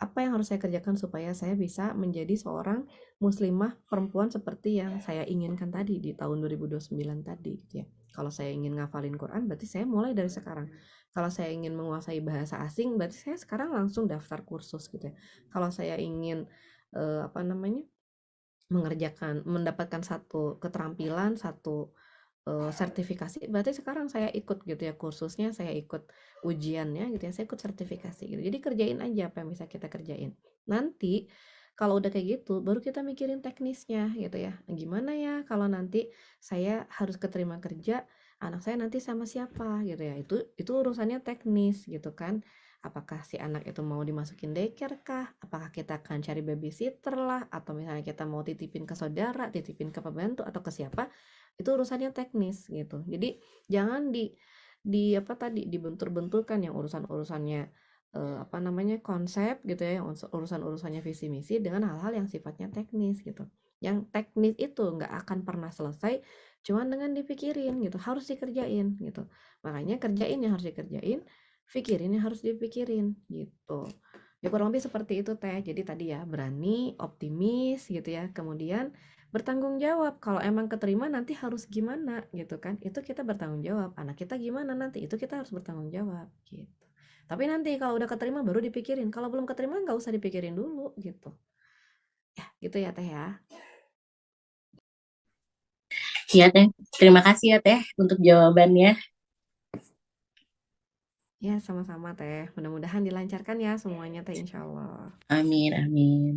Apa yang harus saya kerjakan supaya saya bisa menjadi seorang muslimah perempuan seperti yang saya inginkan tadi di tahun 2029 tadi gitu ya. Kalau saya ingin ngafalin Quran, berarti saya mulai dari sekarang. Kalau saya ingin menguasai bahasa asing, berarti saya sekarang langsung daftar kursus gitu ya. Kalau saya ingin mendapatkan satu keterampilan, satu sertifikasi, berarti sekarang saya ikut gitu ya kursusnya, saya ikut ujiannya gitu ya, saya ikut sertifikasi gitu. Jadi kerjain aja apa yang bisa kita kerjain. Nanti kalau udah kayak gitu, baru kita mikirin teknisnya gitu ya. Gimana ya kalau nanti saya harus keterima kerja, anak saya nanti sama siapa gitu ya. Itu urusannya teknis gitu kan. Apakah si anak itu mau dimasukin daycare kah? Apakah kita akan cari babysitter lah? Atau misalnya kita mau titipin ke saudara, titipin ke pembantu atau ke siapa? Itu urusannya teknis gitu. Jadi jangan di apa tadi dibentur-benturkan yang urusan-urusannya apa namanya konsep gitu ya, yang urusan-urusannya visi misi dengan hal-hal yang sifatnya teknis gitu. Yang teknis itu nggak akan pernah selesai cuman dengan dipikirin gitu, harus dikerjain gitu. Makanya kerjain yang harus dikerjain, pikirin yang harus dipikirin gitu. Ya kurang lebih seperti itu Teh. Jadi tadi ya berani, optimis gitu ya. Kemudian bertanggung jawab. Kalau emang keterima nanti harus gimana gitu kan. Itu kita bertanggung jawab. Anak kita gimana nanti itu kita harus bertanggung jawab gitu. Tapi nanti kalau udah keterima baru dipikirin. Kalau belum keterima nggak usah dipikirin dulu gitu. Ya gitu ya Teh ya. Iya Teh, terima kasih ya Teh untuk jawabannya. Ya sama-sama Teh. Mudah-mudahan dilancarkan ya semuanya Teh insya Allah. Amin, amin.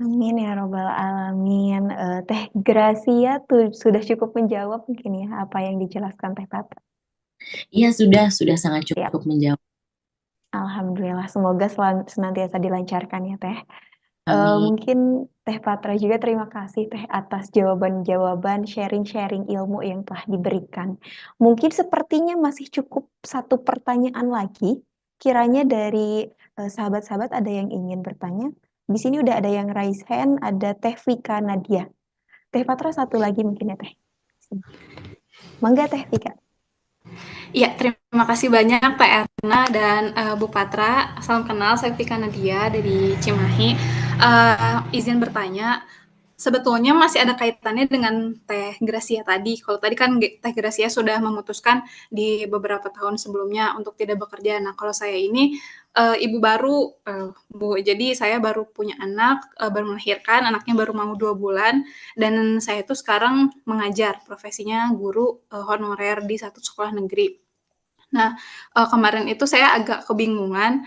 Amin ya robbal alamin. Teh Gracia tuh sudah cukup menjawab mungkin ya apa yang dijelaskan Teh Patra. Iya sudah sangat Siap. cukup menjawab. Alhamdulillah, semoga senantiasa dilancarkan ya Teh. Amin. Mungkin Teh Patra juga terima kasih Teh atas jawaban-jawaban sharing-sharing ilmu yang telah diberikan. Mungkin sepertinya masih cukup satu pertanyaan lagi. Kiranya dari sahabat-sahabat ada yang ingin bertanya. Di sini udah ada yang raise hand, ada Teh Vika Nadia. Teh Patra satu lagi mungkin ya Teh. Mangga Teh Vika. Iya, terima kasih banyak Pak Erna dan Bu Patra. Salam kenal, saya Vika Nadia dari Cimahi. Izin bertanya, sebetulnya masih ada kaitannya dengan Teh Gracia tadi. Kalau tadi kan Teh Gracia sudah memutuskan di beberapa tahun sebelumnya untuk tidak bekerja. Nah, kalau saya ini ibu baru, Bu. Jadi saya baru punya anak, baru melahirkan, anaknya baru mau 2 bulan, dan saya itu sekarang mengajar, profesinya guru honorer di satu sekolah negeri. Nah, kemarin itu saya agak kebingungan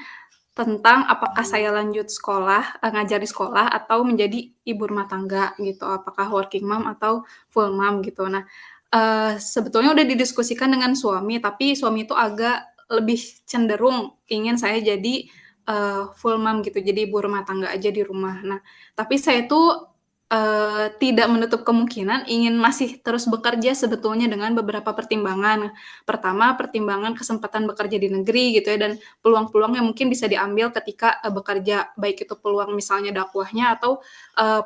tentang apakah saya lanjut sekolah, ngajar di sekolah atau menjadi ibu rumah tangga gitu, apakah working mom atau full mom gitu. Nah, sebetulnya udah didiskusikan dengan suami, tapi suami itu agak lebih cenderung ingin saya jadi full mom gitu, jadi ibu rumah tangga aja di rumah. Nah, tapi saya tuh tidak menutup kemungkinan ingin masih terus bekerja sebetulnya dengan beberapa pertimbangan. Pertama, pertimbangan kesempatan bekerja di negeri gitu ya, dan peluang-peluang yang mungkin bisa diambil ketika bekerja, baik itu peluang misalnya dakwahnya atau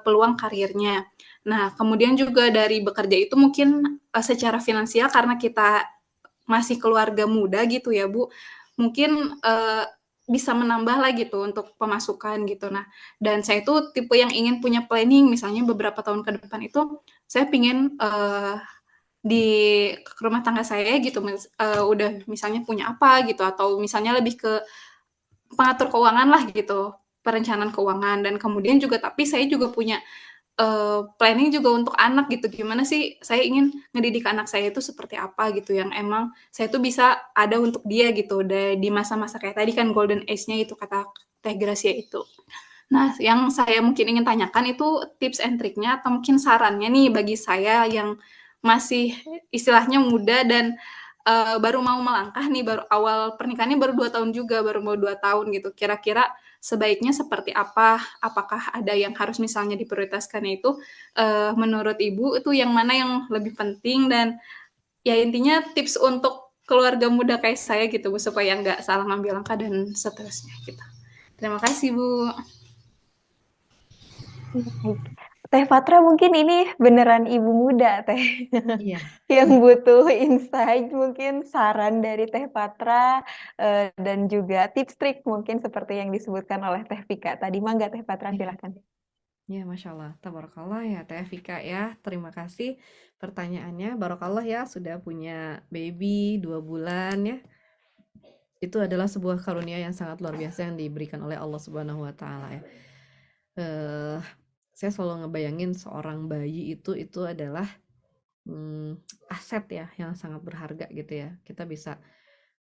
peluang karirnya. Nah, kemudian juga dari bekerja itu mungkin secara finansial karena kita masih keluarga muda gitu ya Bu, mungkin bisa menambah lah gitu untuk pemasukan gitu. Nah, dan saya itu tipe yang ingin punya planning misalnya beberapa tahun ke depan itu saya pingin di rumah tangga saya gitu udah misalnya punya apa gitu atau misalnya lebih ke pengatur keuangan lah gitu, perencanaan keuangan. Dan kemudian juga tapi saya juga punya planning juga untuk anak gitu, gimana sih saya ingin ngedidik anak saya itu seperti apa gitu, yang emang saya tuh bisa ada untuk dia gitu, di masa-masa kayak tadi kan golden age-nya itu kata Teh Gracia itu. Nah, yang saya mungkin ingin tanyakan itu tips and triknya atau mungkin sarannya nih bagi saya yang masih istilahnya muda dan baru mau melangkah nih, baru awal pernikahannya baru 2 tahun juga, baru mau 2 tahun gitu. Kira-kira sebaiknya seperti apa? Apakah ada yang harus misalnya diprioritaskan itu menurut Ibu itu yang mana yang lebih penting, dan ya intinya tips untuk keluarga muda kayak saya gitu Bu, supaya nggak salah ngambil langkah dan seterusnya gitu. Terima kasih Bu. Baik. Teh Patra mungkin ini beneran ibu muda Teh. Iya. Yang butuh insight mungkin saran dari Teh Patra dan juga tips trik mungkin seperti yang disebutkan oleh Teh Vika tadi. Mangga Teh Patra Iya. silakan. Ya, Masya Allah. Tabarakallah ya Teh Vika ya. Terima kasih pertanyaannya. Barakallah ya sudah punya baby 2 bulan ya. Itu adalah sebuah karunia yang sangat luar biasa yang diberikan oleh Allah Subhanahu wa taala ya. Saya selalu ngebayangin seorang bayi itu adalah aset ya yang sangat berharga gitu ya. Kita bisa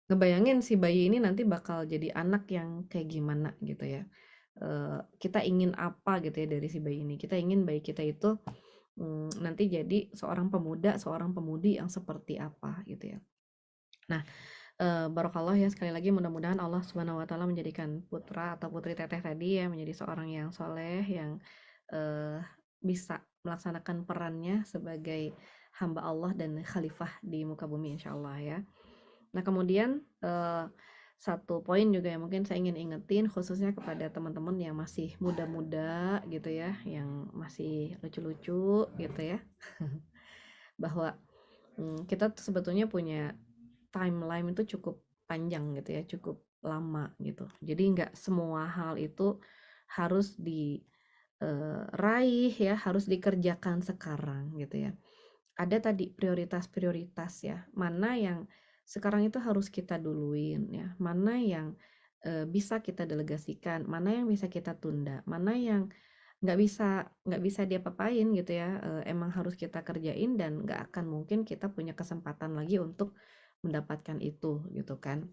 ngebayangin si bayi ini nanti bakal jadi anak yang kayak gimana gitu ya. Kita ingin apa gitu ya dari si bayi ini. Kita ingin bayi kita itu nanti jadi seorang pemuda, seorang pemudi yang seperti apa gitu ya. Nah, barakallah ya, sekali lagi mudah-mudahan Allah Subhanahu wa taala menjadikan putra atau putri Teteh tadi ya menjadi seorang yang soleh, yang bisa melaksanakan perannya sebagai hamba Allah dan khalifah di muka bumi insyaallah ya. Nah, kemudian satu poin juga yang mungkin saya ingin ingetin khususnya kepada teman-teman yang masih muda-muda gitu ya, yang masih lucu-lucu gitu ya. Bahwa kita tuh sebetulnya punya timeline itu cukup panjang gitu ya, cukup lama gitu. Jadi nggak semua hal itu harus diraih ya, harus dikerjakan sekarang gitu ya. Ada tadi prioritas-prioritas ya, mana yang sekarang itu harus kita duluin ya, mana yang bisa kita delegasikan, mana yang bisa kita tunda, mana yang nggak bisa diapa-apain gitu ya, emang harus kita kerjain dan nggak akan mungkin kita punya kesempatan lagi untuk mendapatkan itu gitu kan.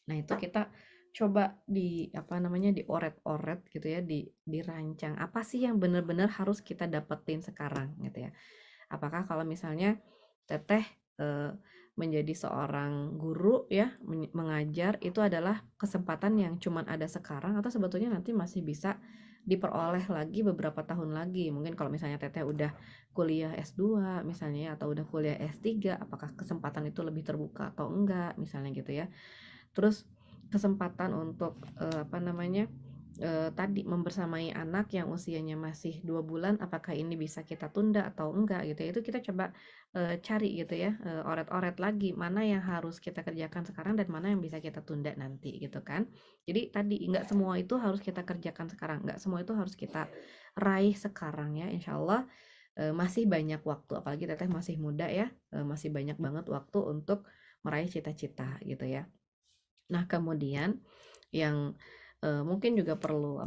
Nah, itu kita coba dioret-oret gitu ya, dirancang apa sih yang benar-benar harus kita dapetin sekarang gitu ya. Apakah kalau misalnya Teteh menjadi seorang guru ya, mengajar itu adalah kesempatan yang cuman ada sekarang, atau sebetulnya nanti masih bisa diperoleh lagi beberapa tahun lagi. Mungkin kalau misalnya Teteh udah kuliah S2 misalnya ya, atau udah kuliah S3, apakah kesempatan itu lebih terbuka atau enggak misalnya gitu ya. Terus kesempatan untuk tadi membersamai anak yang usianya masih 2 bulan, apakah ini bisa kita tunda atau enggak gitu ya. Itu kita coba cari gitu ya, oret-oret lagi mana yang harus kita kerjakan sekarang dan mana yang bisa kita tunda nanti gitu kan. Jadi tadi nggak semua itu harus kita kerjakan sekarang, nggak semua itu harus kita raih sekarang ya. Insya Allah masih banyak waktu, apalagi Teteh masih muda ya, masih banyak banget waktu untuk meraih cita-cita gitu ya. Nah, kemudian yang mungkin juga perlu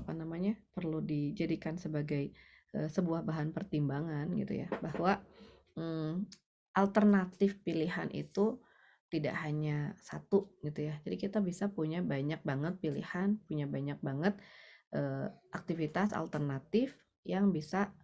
perlu dijadikan sebagai sebuah bahan pertimbangan gitu ya, bahwa alternatif pilihan itu tidak hanya satu gitu ya. Jadi kita bisa punya banyak banget pilihan, punya banyak banget aktivitas alternatif yang bisa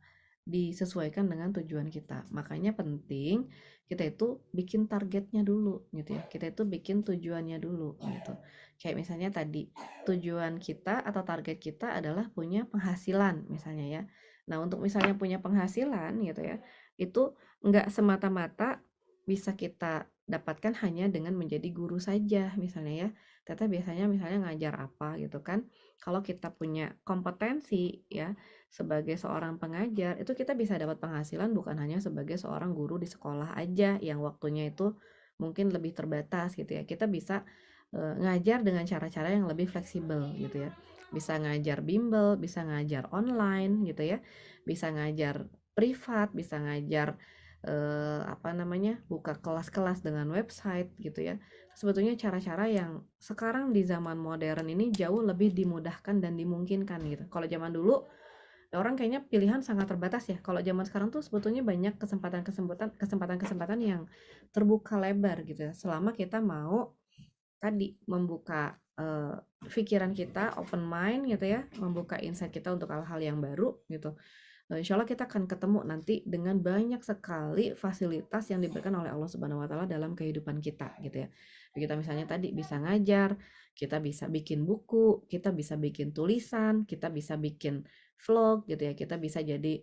disesuaikan dengan tujuan kita. Makanya penting kita itu bikin targetnya dulu gitu ya. Kita itu bikin tujuannya dulu gitu. Kayak misalnya tadi tujuan kita atau target kita adalah punya penghasilan misalnya ya. Nah, untuk misalnya punya penghasilan gitu ya, itu nggak semata-mata bisa kita dapatkan hanya dengan menjadi guru saja misalnya ya. Teteh biasanya misalnya ngajar apa gitu kan. Kalau kita punya kompetensi ya sebagai seorang pengajar, itu kita bisa dapat penghasilan bukan hanya sebagai seorang guru di sekolah aja yang waktunya itu mungkin lebih terbatas gitu ya. Kita bisa ngajar dengan cara-cara yang lebih fleksibel gitu ya. Bisa ngajar bimbel, bisa ngajar online gitu ya. Bisa ngajar privat, bisa ngajar buka kelas-kelas dengan website gitu ya. Sebetulnya cara-cara yang sekarang di zaman modern ini jauh lebih dimudahkan dan dimungkinkan gitu. Kalau zaman dulu orang kayaknya pilihan sangat terbatas ya. Kalau zaman sekarang tuh sebetulnya banyak kesempatan yang terbuka lebar gitu ya. Selama kita mau tadi membuka pikiran kita, open mind gitu ya, membuka insight kita untuk hal-hal yang baru gitu. Insya Allah kita akan ketemu nanti dengan banyak sekali fasilitas yang diberikan oleh Allah Subhanahu wa taala dalam kehidupan kita gitu ya. Kita misalnya tadi bisa ngajar, kita bisa bikin buku, kita bisa bikin tulisan, kita bisa bikin vlog gitu ya. Kita bisa jadi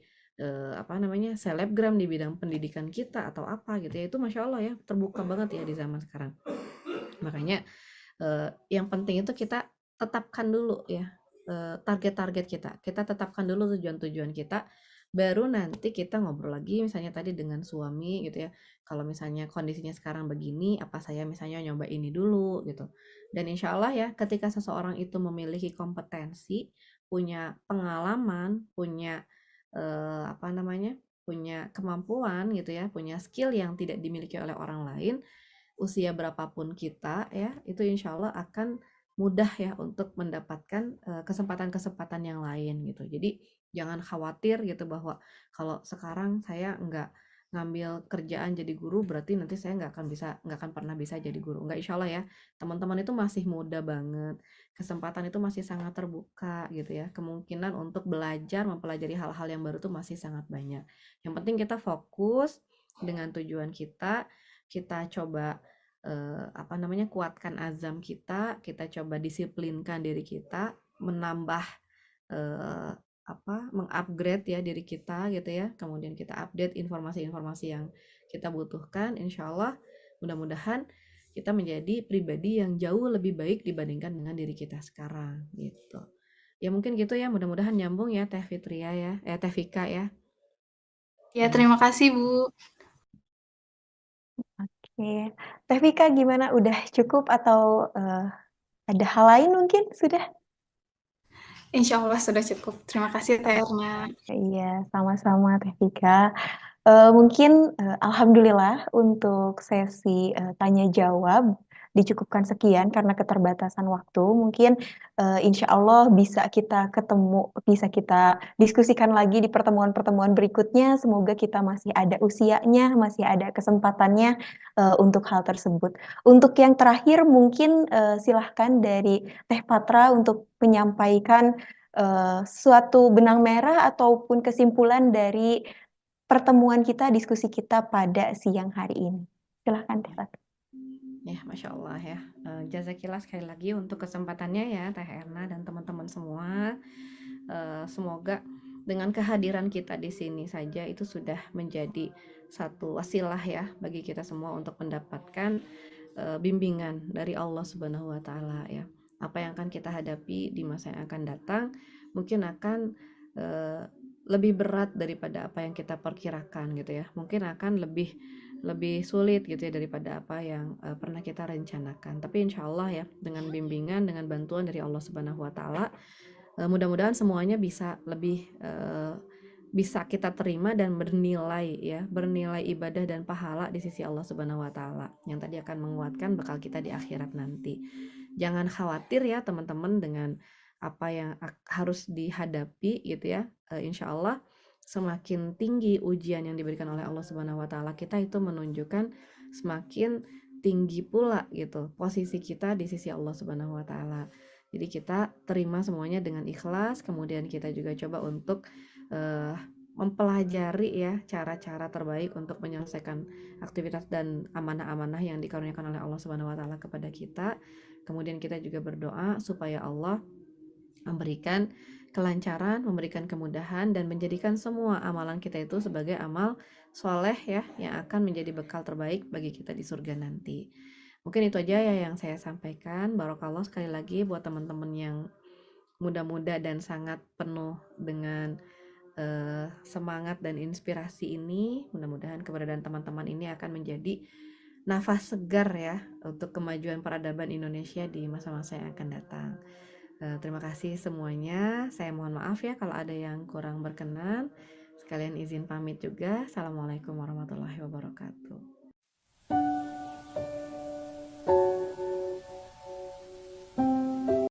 selebgram di bidang pendidikan kita atau apa gitu ya. Itu Masya Allah ya, terbuka banget ya di zaman sekarang. Makanya yang penting itu kita tetapkan dulu ya target-target kita tetapkan dulu tujuan-tujuan kita, baru nanti kita ngobrol lagi misalnya tadi dengan suami gitu ya, kalau misalnya kondisinya sekarang begini, apa saya misalnya nyoba ini dulu gitu. Dan insya Allah ya ketika seseorang itu memiliki kompetensi, punya pengalaman, punya punya kemampuan gitu ya, punya skill yang tidak dimiliki oleh orang lain, usia berapapun kita ya, itu insya Allah akan mudah ya untuk mendapatkan kesempatan-kesempatan yang lain gitu. Jadi jangan khawatir gitu bahwa kalau sekarang saya nggak ngambil kerjaan jadi guru berarti nanti saya nggak akan pernah bisa jadi guru. Nggak, insya Allah ya. Teman-teman itu masih muda banget. Kesempatan itu masih sangat terbuka gitu ya. Kemungkinan untuk belajar, mempelajari hal-hal yang baru itu masih sangat banyak. Yang penting kita fokus dengan tujuan kita coba kuatkan azam kita coba disiplinkan diri kita, menambah mengupgrade ya diri kita gitu ya. Kemudian kita update informasi-informasi yang kita butuhkan. Insya Allah mudah-mudahan kita menjadi pribadi yang jauh lebih baik dibandingkan dengan diri kita sekarang gitu. Ya mungkin gitu ya, mudah-mudahan nyambung ya Teh Fitria ya, Teh Vika ya. Ya, terima kasih Bu. Oke, Teh Vika gimana? Udah cukup atau ada hal lain mungkin sudah? Insya Allah sudah cukup. Terima kasih Teh Erna. Iya, sama-sama Teh Vika. Mungkin alhamdulillah untuk sesi tanya jawab dicukupkan sekian karena keterbatasan waktu. Mungkin insya Allah bisa kita ketemu, bisa kita diskusikan lagi di pertemuan-pertemuan berikutnya. Semoga kita masih ada usianya, masih ada kesempatannya untuk hal tersebut. Untuk yang terakhir mungkin silahkan dari Teh Patra untuk menyampaikan suatu benang merah ataupun kesimpulan dari pertemuan kita, diskusi kita pada siang hari ini. Silahkan Teh Patra. Ya, Masya Allah ya. Jazakillah sekali lagi untuk kesempatannya ya Teh Erna dan teman-teman semua. Semoga dengan kehadiran kita di sini saja itu sudah menjadi satu wasilah ya bagi kita semua untuk mendapatkan bimbingan dari Allah Subhanahu wa taala ya. Apa yang akan kita hadapi di masa yang akan datang mungkin akan lebih berat daripada apa yang kita perkirakan gitu ya. Mungkin akan lebih sulit gitu ya daripada apa yang pernah kita rencanakan. Tapi insya Allah ya dengan bimbingan, dengan bantuan dari Allah Subhanahu wa taala, mudah-mudahan semuanya bisa lebih bisa kita terima dan bernilai ibadah dan pahala di sisi Allah Subhanahu wa taala yang tadi akan menguatkan bekal kita di akhirat nanti. Jangan khawatir ya teman-teman dengan apa yang harus dihadapi gitu ya. Insya Allah semakin tinggi ujian yang diberikan oleh Allah Subhanahu wa taala, kita itu menunjukkan semakin tinggi pula gitu posisi kita di sisi Allah Subhanahu wa taala. Jadi kita terima semuanya dengan ikhlas, kemudian kita juga coba untuk mempelajari ya cara-cara terbaik untuk menyelesaikan aktivitas dan amanah-amanah yang dikaruniakan oleh Allah Subhanahu wa taala kepada kita. Kemudian kita juga berdoa supaya Allah memberikan kelancaran, memberikan kemudahan dan menjadikan semua amalan kita itu sebagai amal soleh ya yang akan menjadi bekal terbaik bagi kita di surga nanti. Mungkin itu aja ya yang saya sampaikan. Barokallah sekali lagi buat teman-teman yang muda-muda dan sangat penuh dengan semangat dan inspirasi ini. Mudah-mudahan keberadaan teman-teman ini akan menjadi nafas segar ya untuk kemajuan peradaban Indonesia di masa-masa yang akan datang. Terima kasih semuanya. Saya mohon maaf ya kalau ada yang kurang berkenan. Sekalian izin pamit juga. Assalamualaikum warahmatullahi wabarakatuh.